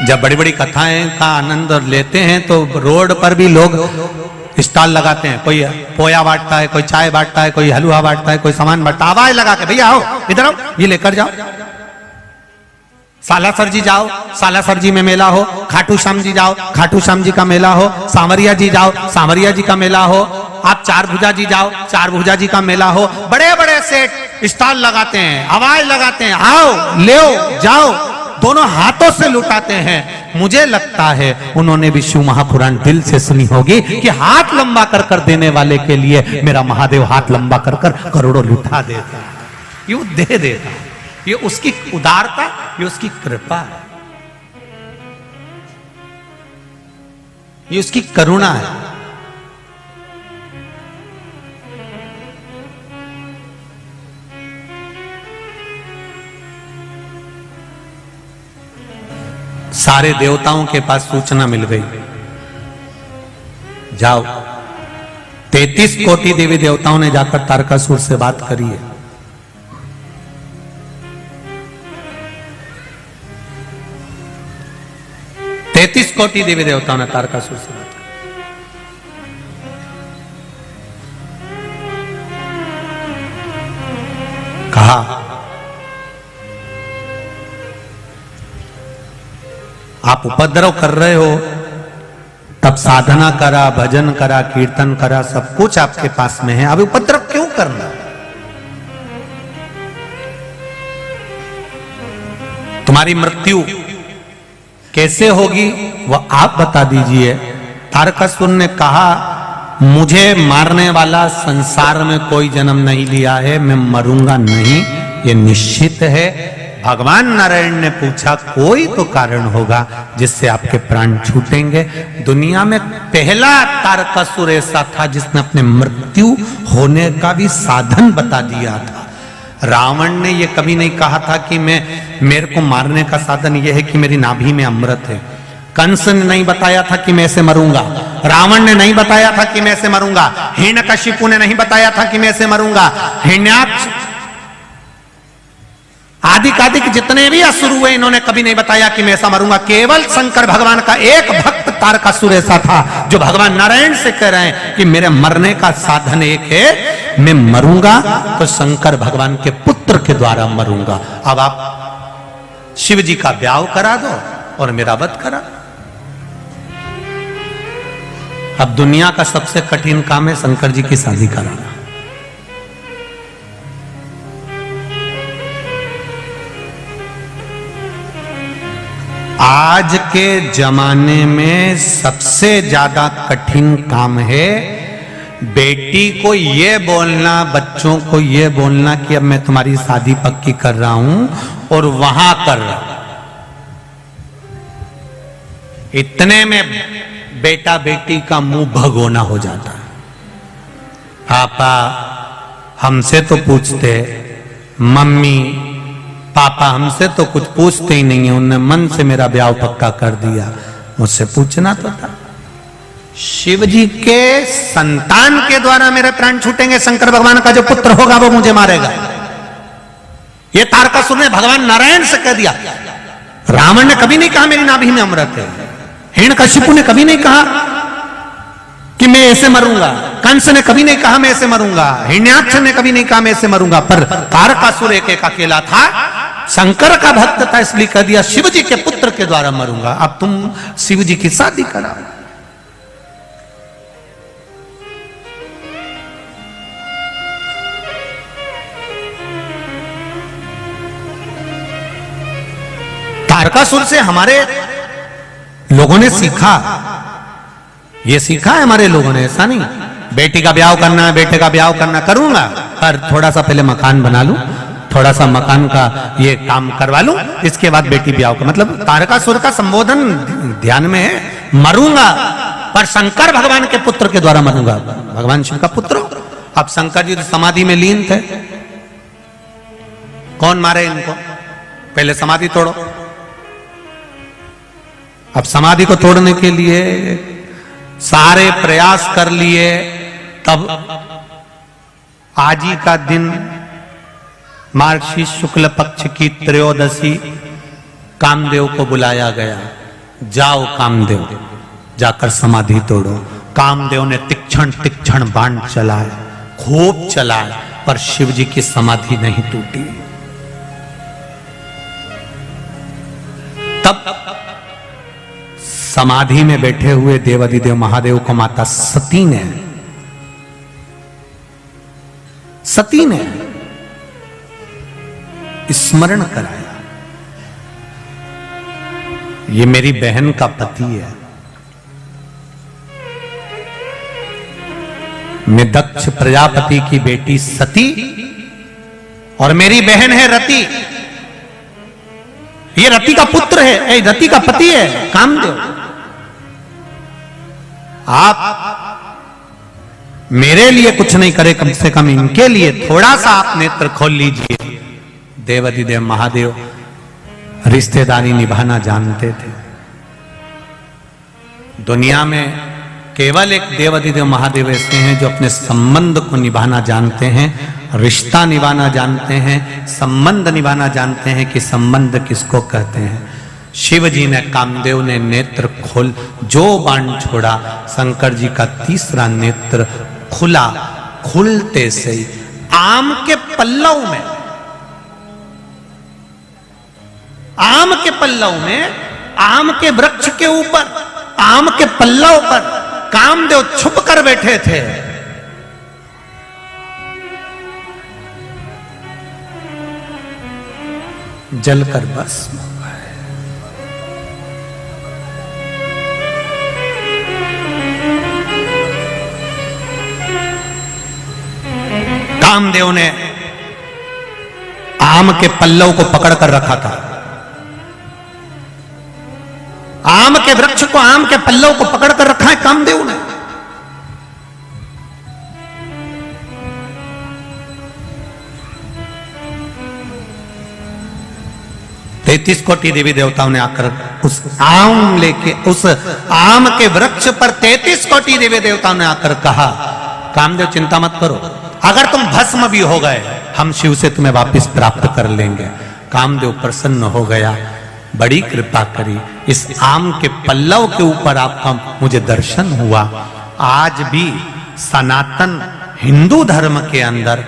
जब बड़ी बड़ी कथाएं का आनंद लेते हैं तो रोड पर भी लोग स्टॉल लगाते हैं, कोई पोया बांटता है, कोई चाय बांटता है, कोई हलवा बांटता है, कोई सामान बांटता है, आवाज लगा के भैया आओ इधर आओ ये लेकर जाओ, सालासर जी जाओ सालासर जी में मेला हो, खाटू श्याम जी जाओ खाटू श्याम जी का मेला हो, सांवरिया जी जाओ सांवरिया जी का मेला हो, आप चार भुजा जी जाओ चार भुजा जी का मेला हो, बड़े बड़े सेट स्टॉल लगाते हैं, आवाज लगाते हैं, आओ ले जाओ, दोनों हाथों से लुटाते हैं। मुझे लगता है उन्होंने भी शिव महापुराण दिल से सुनी होगी कि हाथ लंबा कर कर देने वाले के लिए मेरा महादेव हाथ लंबा कर कर करोड़ों लुटा देता है, ये दे देता है, ये उसकी उदारता, ये उसकी कृपा है, ये उसकी करुणा है। सारे देवताओं के पास सूचना मिल गई, जाओ 33 कोटि देवी देवताओं ने जाकर तारकासुर से बात करी है। तैतीस कोटि देवी देवताओं ने तारकासुर से बात की, कहा आप उपद्रव कर रहे हो, तब साधना करा, भजन करा, कीर्तन करा, सब कुछ आपके पास में है, अभी उपद्रव क्यों करना? तुम्हारी मृत्यु कैसे होगी वह आप बता दीजिए। तारकासुर ने कहा, मुझे मारने वाला संसार में कोई जन्म नहीं लिया है, मैं मरूंगा नहीं, ये निश्चित है। भगवान नारायण ने पूछा, कोई तो कारण होगा जिससे आपके प्राण छूटेंगे। दुनिया में पहला तारकासुर ऐसा था जिसने अपने मृत्यु होने का भी साधन बता दिया था। रावण ने यह कभी नहीं कहा था कि मेरे को मारने का साधन यह है कि मेरी नाभि में अमृत है। कंस ने नहीं बताया था कि मैं ऐसे मरूंगा, रावण ने नहीं बताया था कि मैं ऐसे मरूंगा, हिरण्यकशिपु ने नहीं बताया था कि मैं ऐसे मरूंगा, हिरण्याक्ष आदिक जितने भी असुर हुए इन्होंने कभी नहीं बताया कि मैं ऐसा मरूंगा। केवल शंकर भगवान का एक भक्त तारकासुर ऐसा था जो भगवान नारायण से कह रहे हैं कि मेरे मरने का साधन एक है, मैं मरूंगा तो शंकर भगवान के पुत्र के द्वारा मरूंगा। अब आप शिव जी का ब्याह करा दो और मेरा वध करा। अब दुनिया का सबसे कठिन काम है शंकर जी की शादी कराना। आज के जमाने में सबसे ज्यादा कठिन काम है बेटी को ये बोलना, बच्चों को ये बोलना कि अब मैं तुम्हारी शादी पक्की कर रहा हूं और वहां कर रहा हूं। इतने में बेटा बेटी का मुंह भगोना हो जाता है। पापा हमसे तो पूछते, मम्मी पापा हमसे तो कुछ पूछते ही नहीं है, उनने मन से मेरा ब्याह पक्का कर दिया, मुझसे पूछना तो था। शिव जी के संतान के द्वारा मेरे प्राण छूटेंगे, शंकर भगवान का जो पुत्र होगा वो मुझे मारेगा। ये तारकासुर ने भगवान नारायण से कह दिया। रावण ने कभी नहीं कहा मेरी नाभि में अमृत है, हिरण्यकशिपु ने कभी नहीं कहा कि मैं ऐसे मरूंगा, कंस ने कभी नहीं कहा मैं ऐसे मरूंगा, हिरण्याक्ष ने कभी नहीं कहा मैं ऐसे मरूंगा, पर तारकासुर एक अकेला था, शंकर का भक्त था, इसलिए कह दिया शिव जी के पुत्र के द्वारा मरूंगा। अब तुम शिव जी की शादी कराओ। तारकासुर से हमारे लोगों ने सीखा, ये सीखा है हमारे लोगों ने, ऐसा नहीं बेटी का ब्याह करना है, बेटे का ब्याह करना, करूंगा पर थोड़ा सा पहले मकान बना लूं, थोड़ा सा मकान का ये काम करवा लूं, इसके बाद बेटी ब्याह का। मतलब तारकासुर का संबोधन ध्यान में है, मरूंगा पर शंकर भगवान के पुत्र के द्वारा मरूंगा। भगवान शिव का पुत्र। अब शंकर जी तो समाधि में लीन थे, कौन मारे इनको? पहले समाधि तोड़ो। अब समाधि को तोड़ने के लिए सारे प्रयास कर लिए, तब आज ही का दिन मार्गशीर्ष शुक्ल पक्ष की त्रयोदशी कामदेव को बुलाया गया। जाओ कामदेव, जाकर समाधि तोड़ो। कामदेव ने तीक्ष्ण तीक्ष्ण बाण चलाए, खूब चलाए, पर शिव जी की समाधि नहीं टूटी। तब समाधि में बैठे हुए देवाधिदेव महादेव को माता सती ने स्मरण कराया, ये मेरी बहन का पति है, मैं दक्ष प्रजापति की बेटी सती और मेरी बहन है रति। ये रति का पुत्र है, रति का पति है कामदेव। आप मेरे लिए कुछ नहीं करे, कम से कम इनके लिए थोड़ा सा आप नेत्र खोल लीजिए। देवाधिदेव महादेव रिश्तेदारी निभाना जानते थे। दुनिया में केवल एक देवाधिदेव महादेव ऐसे हैं जो अपने संबंध को निभाना जानते हैं, रिश्ता निभाना जानते हैं, संबंध निभाना जानते हैं कि संबंध किसको कहते हैं। शिव जी ने, कामदेव ने नेत्र खोल, जो बाण छोड़ा, शंकर जी का तीसरा नेत्र खुला। खुलते से ही आम के पल्लव में, आम के पल्लव में, आम के वृक्ष के ऊपर, आम के पल्लव पर कामदेव छुप कर बैठे थे। जलकर भस्म हो गए। कामदेव ने आम के पल्लव को पकड़कर रखा था। आम के वृक्ष को, आम के पल्लव को पकड़कर रखा है कामदेव ने। तैतीस कोटि देवी देवताओं ने आकर उस आम लेके, उस आम के वृक्ष पर 33 कोटि देवी देवताओं ने आकर कहा, कामदेव चिंता मत करो, अगर तुम भस्म भी हो गए, हम शिव से तुम्हें वापस प्राप्त कर लेंगे। कामदेव प्रसन्न हो गया, बड़ी कृपा करी, इस आम के पल्लव के ऊपर आपका मुझे दर्शन हुआ। आज भी सनातन हिंदू धर्म के अंदर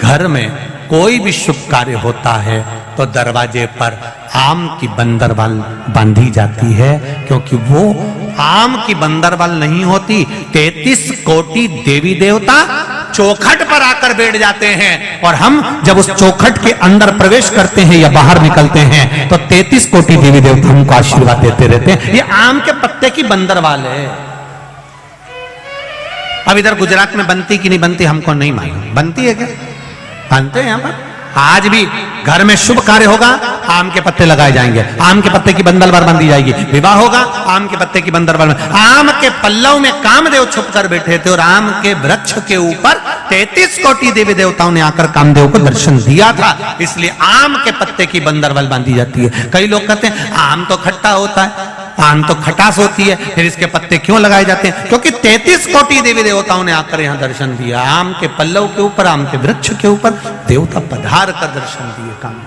घर में कोई भी शुभ कार्य होता है तो दरवाजे पर आम की बंदरवाल बांधी जाती है, क्योंकि वो आम की बंदरवाल नहीं होती, 33 कोटि देवी देवता चौखट पर आकर बैठ जाते हैं, और हम जब उस चौखट के अंदर प्रवेश करते हैं या बाहर निकलते हैं तो 33 कोटि देवी देवता हमको आशीर्वाद देते रहते हैं। ये आम के पत्ते की बंदरवाल है। अब इधर गुजरात में बनती कि नहीं बनती हमको नहीं मालूम, बनती है क्या? बनते हैं यहां पर। आज भी घर में शुभ कार्य होगा, आम के पत्ते लगाए जाएंगे, आम के पत्ते की बंडल भर बांधी जाएगी, विवाह होगा आम के पत्ते की बंडल भर। आम के पल्लव में कामदेव छुप कर बैठे थे और आम के वृक्ष के ऊपर 33 कोटि देवी देवताओं ने आकर कामदेव को दर्शन दिया था, इसलिए आम के पत्ते की बंदरवल बांधी जाती है। कई लोग कहते हैं आम तो खट्टा होता है, आम तो खटास होती है, फिर इसके पत्ते क्यों लगाए जाते हैं? क्योंकि 33 कोटि देवी देवताओं ने आकर यहां दर्शन दिया। आम के पल्लव के ऊपर, आम के वृक्ष के ऊपर देवता पधार कर दर्शन दिए। काम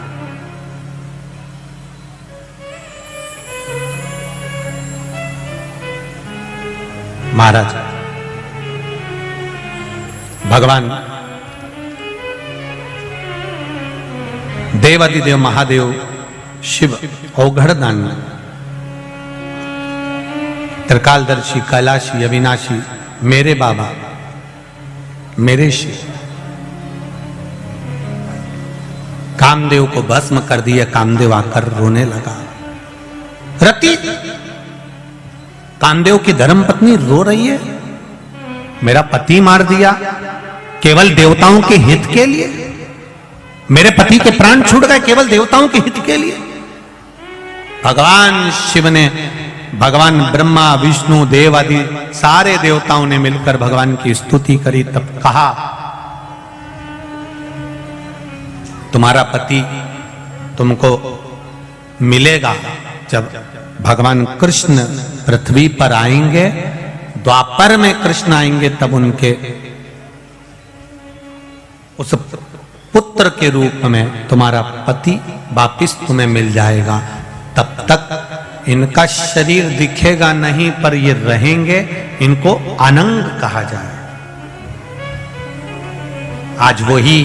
महाराज भगवान देवादिदेव महादेव शिव औघड़दानी त्रिकालदर्शी कैलाशी अविनाशी मेरे बाबा मेरे शिव कामदेव को भस्म कर दिया। कामदेव आकर रोने लगा। रति कामदेव की धर्मपत्नी रो रही है, मेरा पति मार दिया केवल देवताओं के हित के लिए, मेरे पति के प्राण छूट गए केवल देवताओं के हित के लिए। भगवान शिव ने, भगवान ब्रह्मा विष्णु देव आदि सारे देवताओं ने मिलकर भगवान की स्तुति करी। तब कहा तुम्हारा पति तुमको मिलेगा जब भगवान कृष्ण पृथ्वी पर आएंगे, द्वापर में कृष्ण आएंगे, तब उनके उस पुत्र के रूप में तुम्हारा पति वापिस तुम्हें मिल जाएगा। तब तक इनका शरीर दिखेगा नहीं, पर ये रहेंगे, इनको अनंग कहा जाए। आज वही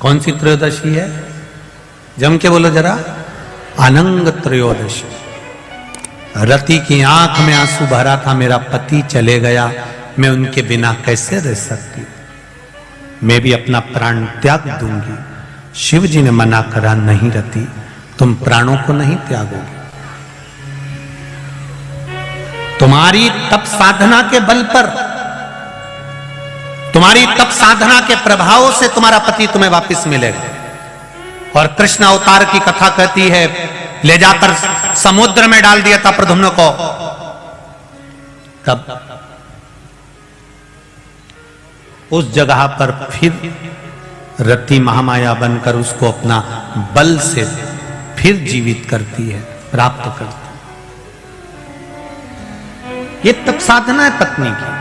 कौन सी त्रयोदशी है? जम के बोलो जरा, अनंग त्रयोदशी। रति की आंख में आंसू भरा था, मेरा पति चले गया, मैं उनके बिना कैसे रह सकती, मैं भी अपना प्राण त्याग दूंगी। शिव जी ने मना करा, नहीं रति, तुम प्राणों को नहीं त्यागोगे। तुम्हारी तप साधना के बल पर, तुम्हारी तप साधना के प्रभाव से तुम्हारा पति तुम्हें वापस मिलेगा। और कृष्ण अवतार की कथा कहती है, ले जाकर समुद्र में डाल दिया था प्रद्युम्न को, तब उस जगह पर फिर रति महामाया बनकर उसको अपना बल से फिर जीवित करती है, प्राप्त करती है। ये तप साधना है पत्नी की।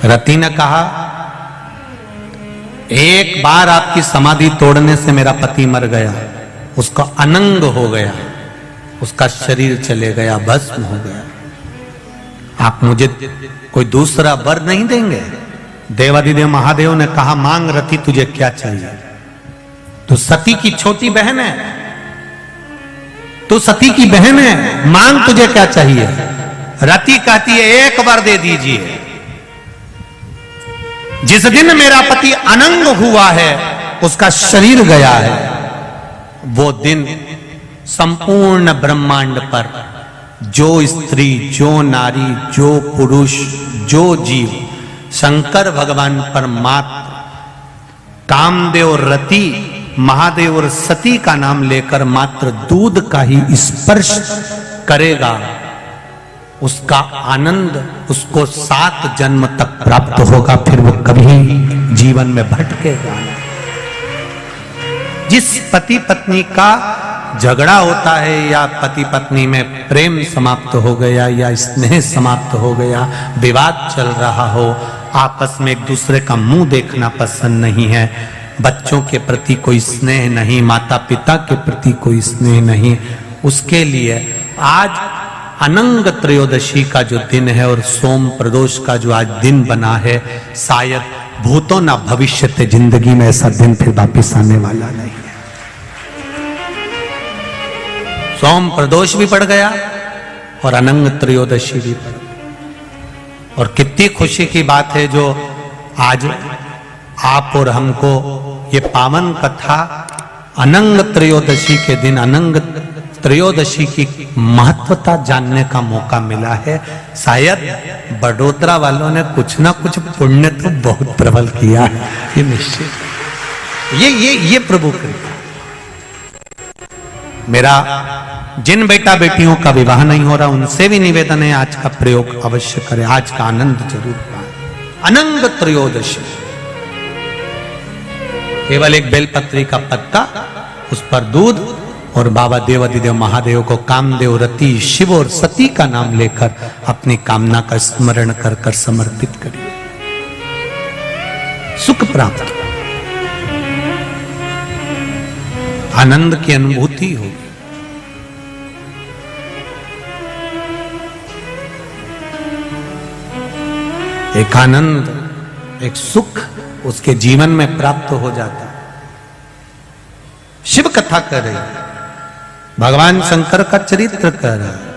रति ने कहा, एक बार आपकी समाधि तोड़ने से मेरा पति मर गया, उसका अनंग हो गया, उसका शरीर चले गया, भस्म हो गया। आप मुझे कोई दूसरा वर नहीं देंगे? देवादिदेव महादेव ने कहा, मांग रति, तुझे क्या चाहिए? तू सती की छोटी बहन है, तू सती की बहन है, मांग तुझे क्या चाहिए? रति कहती है, एक बार दे दीजिए। जिस दिन मेरा पति अनंग हुआ है, उसका शरीर गया है, वो दिन संपूर्ण ब्रह्मांड पर जो स्त्री, जो नारी, जो पुरुष, जो जीव शंकर भगवान पर मात्र कामदेव, रति, महादेव और सती का नाम लेकर मात्र दूध का ही स्पर्श करेगा, उसका आनंद उसको 7 जन्म तक प्राप्त होगा, फिर वो कभी जीवन में भटकेगा। जिस पति पत्नी का झगड़ा होता है या पति पत्नी में प्रेम समाप्त हो गया या स्नेह समाप्त हो गया, विवाद चल रहा हो, आपस में एक दूसरे का मुंह देखना पसंद नहीं है, बच्चों के प्रति कोई स्नेह नहीं, माता पिता के प्रति कोई स्नेह नहीं, उसके लिए आज अनंग त्रयोदशी का जो दिन है और सोम प्रदोष का जो आज दिन बना है, शायद भूतो ना भविष्यते, जिंदगी में ऐसा दिन फिर वापिस आने वाला नहीं है। सोम प्रदोष भी पड़ गया और अनंग त्रयोदशी भी पड़ गई। और कितनी खुशी की बात है जो आज आप और हमको ये पावन कथा अनंग त्रयोदशी के दिन, अनंग त्रयोदशी की महत्वता जानने का मौका मिला है। शायद बड़ोदरा वालों ने कुछ ना कुछ पुण्य तो बहुत प्रबल किया है, ये निश्चित। ये प्रभु कृपा। मेरा जिन बेटा बेटियों का विवाह नहीं हो रहा उनसे भी निवेदन है, आज का प्रयोग अवश्य करें, आज का आनंद जरूर पाएं। अनंग त्रयोदशी, केवल एक बेलपत्री का पत्ता, उस पर दूध और बाबा देवादिदेव महादेव को कामदेव, रति, शिव और सती का नाम लेकर अपनी कामना का स्मरण कर कर समर्पित करिए, सुख प्राप्त, आनंद की अनुभूति होगी। एक आनंद, एक सुख उसके जीवन में प्राप्त हो जाता है। शिव कथा कर रही, भगवान शंकर का चरित्र कर रहा है।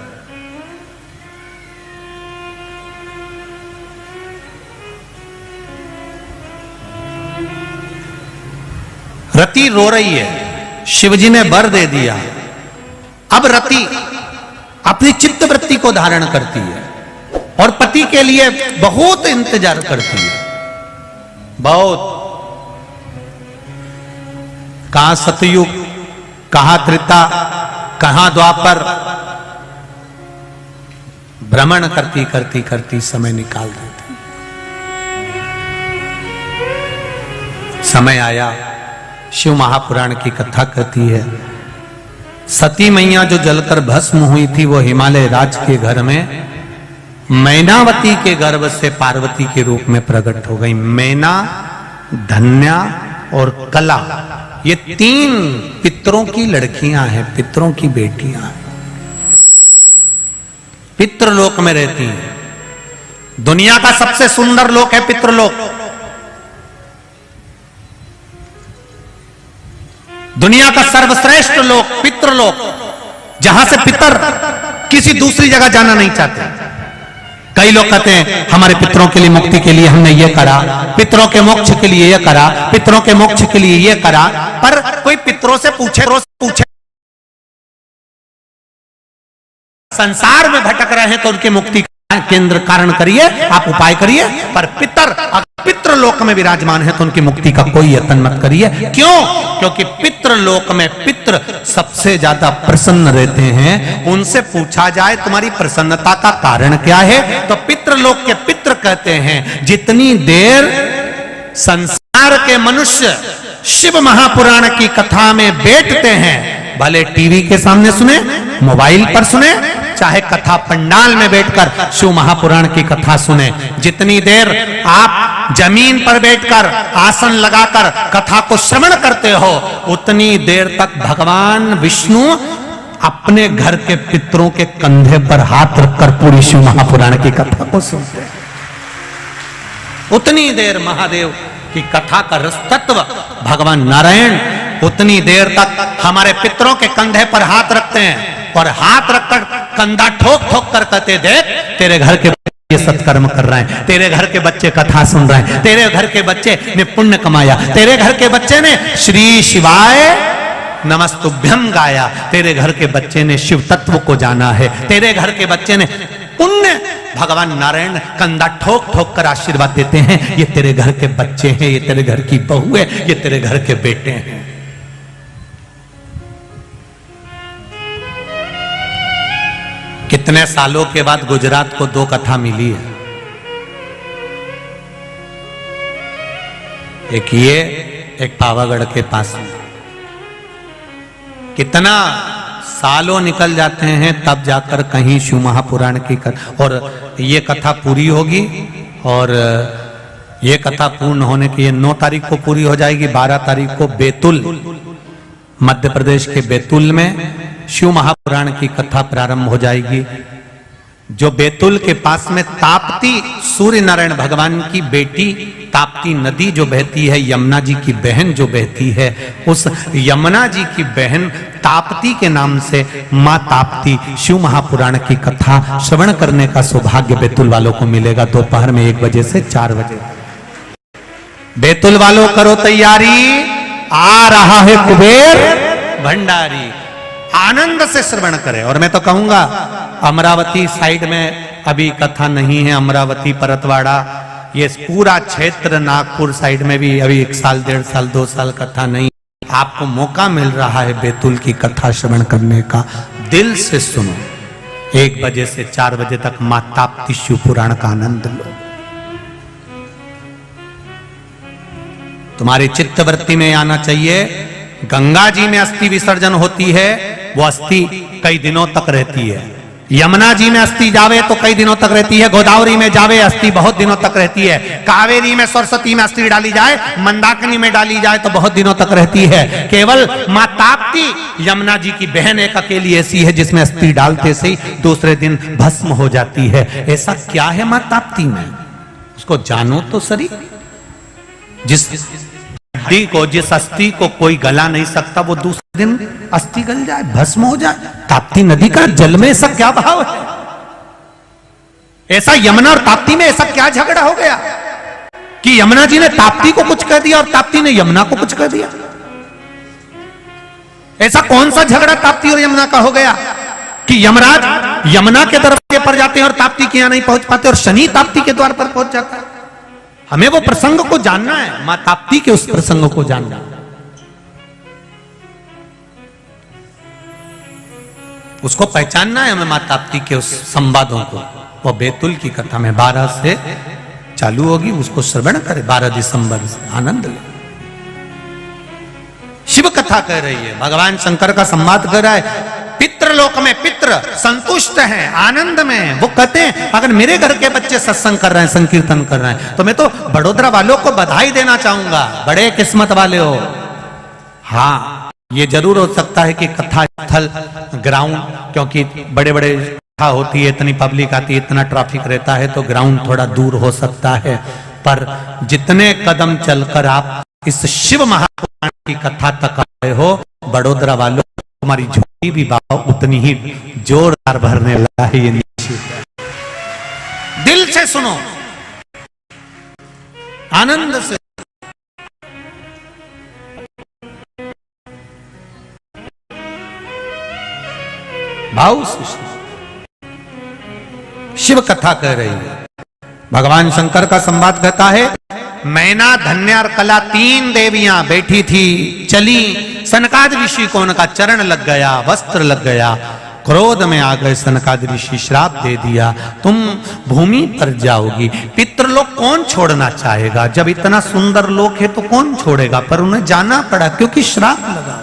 रति रो रही है, शिवजी ने वर दे दिया। अब रति अपनी चित्त वृत्ति को धारण करती है और पति के लिए बहुत इंतजार करती है, बहुत। कहां सतयुग, कहां त्रेता, कहां द्वापर, भ्रमण करती करती करती समय निकाल देती। समय आया, शिव महापुराण की कथा कहती है, सती मैया जो जलकर भस्म हुई थी वो हिमालय राज के घर में मैनावती के गर्भ से पार्वती के रूप में प्रकट हो गई। मैना, धन्या और कला, ये तीन पितरों की लड़कियां हैं, पितरों की बेटियां हैं, पितृलोक में रहती हैं। दुनिया का सबसे सुंदर लोक है पितृलोक। दुनिया का सर्वश्रेष्ठ लोक पितृलोक, जहां से पितर किसी दूसरी जगह जाना नहीं चाहते। कई लोग कहते हैं हमारे पितरों के लिए मुक्ति के लिए हमने ये करा, पितरों के मोक्ष के लिए ये करा, पितरों के मोक्ष के लिए ये करा, पर कोई पितरों से पूछे संसार में भटक रहे हैं तो उनके मुक्ति का केंद्र कारण करिए, आप उपाय करिए, पर पितृलोक में विराजमान है तो उनकी मुक्ति का कोई यत्न मत करिए। क्यों? क्योंकि पितृलोक में पितृ सबसे ज्यादा प्रसन्न रहते हैं। उनसे पूछा जाए तुम्हारी प्रसन्नता का कारण क्या है, तो पितृलोक के पितृ कहते हैं जितनी देर संसार के मनुष्य शिव महापुराण की कथा में बैठते हैं, भले टीवी के सामने सुने, मोबाइल पर सुने, चाहे कथा पंडाल में बैठकर शिव महापुराण की कथा सुने, जितनी देर आप जमीन पर बैठकर आसन लगाकर कथा को श्रवण करते हो, उतनी देर तक भगवान विष्णु अपने घर के पितरों के कंधे पर हाथ रखकर पूरी शिव महापुराण की कथा को सुनते हैं। उतनी देर महादेव की कथा का रस तत्व भगवान नारायण उतनी देर तक हमारे पितरों के कंधे पर हाथ रखते हैं और हाथ रखकर कंधा ठोक ठोक कर कहते, देख तेरे घर के ये सत्कर्म कर रहे हैं, तेरे घर के बच्चे कथा सुन रहे हैं, तेरे घर के बच्चे ने पुण्य कमाया, तेरे घर के बच्चे ने श्री शिवाय नमस्तुभ्यम गाया, तेरे घर के बच्चे ने शिव तत्व को जाना है, तेरे घर के बच्चे ने पुण्य। भगवान नारायण कंधा ठोक ठोक कर आशीर्वाद देते हैं, ये तेरे घर के बच्चे हैं, ये तेरे घर की बहू है, ये तेरे घर के बेटे हैं। कितने सालों के बाद गुजरात को दो कथा मिली है, एक ये, एक पावागढ़ के पास में। कितना सालों निकल जाते हैं तब जाकर कहीं शिव महापुराण की कथा, और ये कथा पूरी होगी, और ये कथा पूर्ण होने की 9 तारीख को पूरी हो जाएगी। 12 तारीख को बैतूल, मध्य प्रदेश के बैतूल में शिव महापुराण की कथा प्रारंभ हो जाएगी। जो बैतूल के पास में ताप्ती, सूर्य नारायण भगवान की बेटी ताप्ती नदी जो बहती है, यमुना जी की बहन जो बहती है, उस यमुना जी की बहन ताप्ती के नाम से मां ताप्ती शिव महापुराण की कथा श्रवण करने का सौभाग्य बैतूल वालों को मिलेगा। दोपहर में 1 बजे से 4 बजे। बैतूल वालों करो तैयारी, आ रहा है कुबेर भंडारी। आनंद से श्रवण करे। और मैं तो कहूंगा अमरावती साइड में अभी कथा नहीं है, अमरावती परतवाड़ा ये पूरा क्षेत्र, नागपुर साइड में भी अभी 1 साल 1.5 साल 2 साल कथा नहीं। आपको मौका मिल रहा है बैतूल की कथा श्रवण करने का, दिल से सुनो। 1 बजे से 4 बजे तक मां ताप्ती शिव पुराण का आनंद लो। तुम्हारी चित्तवृत्ति में आना चाहिए, गंगा जी में अस्थि विसर्जन होती है, वो अस्थि कई दिनों तक रहती है। यमुना जी में अस्थि जावे तो कई दिनों तक रहती है, गोदावरी में जावे अस्थि बहुत दिनों तक रहती है, कावेरी में सरस्वती में अस्थि डाली जाए, मंदाकिनी में डाली जाए तो बहुत दिनों तक रहती है। केवल मां ताप्ती यमुना जी की बहन एक अकेली ऐसी है जिसमें अस्थि डालते से ही दूसरे दिन भस्म हो जाती है। ऐसा क्या है मां ताप्ती में, उसको जानो तो सही। जिस हड्डी को, जिस अस्थि को कोई गला नहीं सकता, वो दूसरे दिन अस्थि गल जाए, भस्म हो जाए। ताप्ती नदी का जल में ऐसा क्या भाव है? ऐसा यमुना और ताप्ती में ऐसा क्या झगड़ा हो गया कि यमुना जी ने ताप्ती को कुछ कह दिया और ताप्ती ने यमुना को कुछ कह दिया? ऐसा कौन सा झगड़ा ताप्ती और यमुना का हो गया कि यमराज यमुना के दरवाजे पर जाते हैं और ताप्ती के यहां नहीं पहुंच पाते और शनि ताप्ती के द्वार पर पहुंच जाता है? हमें वो प्रसंग को जानना है, मां ताप्ती के उस प्रसंग को जानना। उसको पहचानना है हमें, मां ताप्ती के उस संवादों को। वो बैतूल की कथा में 12 से चालू होगी, उसको श्रवण करे 12 दिसंबर से, आनंद ले। शिव कथा कह रही है, भगवान शंकर का संवाद कर रहा है। पितृलोक में पितृ संतुष्ट हैं, आनंद में हैं। वो कहते हैं अगर मेरे घर के बच्चे सत्संग कर रहे हैं, संकीर्तन कर रहे हैं, तो मैं तो बड़ोदरा वालों को बधाई देना चाहूंगा, बड़े किस्मत वाले हो। हाँ, ये जरूर हो सकता है कि कथा स्थल ग्राउंड, क्योंकि बड़े बड़े कथा होती है, इतनी पब्लिक आती है, इतना ट्रैफिक रहता है, तो ग्राउंड थोड़ा दूर हो सकता है। पर जितने कदम चलकर आप इस शिव महापुराण की कथा तक आए हो, बड़ोदरा वालों, तुम्हारी झोली भी बाबा उतनी ही जोरदार भरने लगा है। ये निश्चित है, दिल से सुनो, आनंद से। भाव से शिव कथा कह रही है। भगवान शंकर का संवाद कहता है, मैना, धन्या और कला 3 देवियां बैठी थी, चली। सनकादि ऋषि को उनका चरण लग गया, वस्त्र लग गया, क्रोध में आ गए। सनकादि ऋषि श्राप दे दिया, तुम भूमि पर जाओगी। पितृलोक कौन छोड़ना चाहेगा? जब इतना सुंदर लोक है तो कौन छोड़ेगा? पर उन्हें जाना पड़ा क्योंकि श्राप लगा।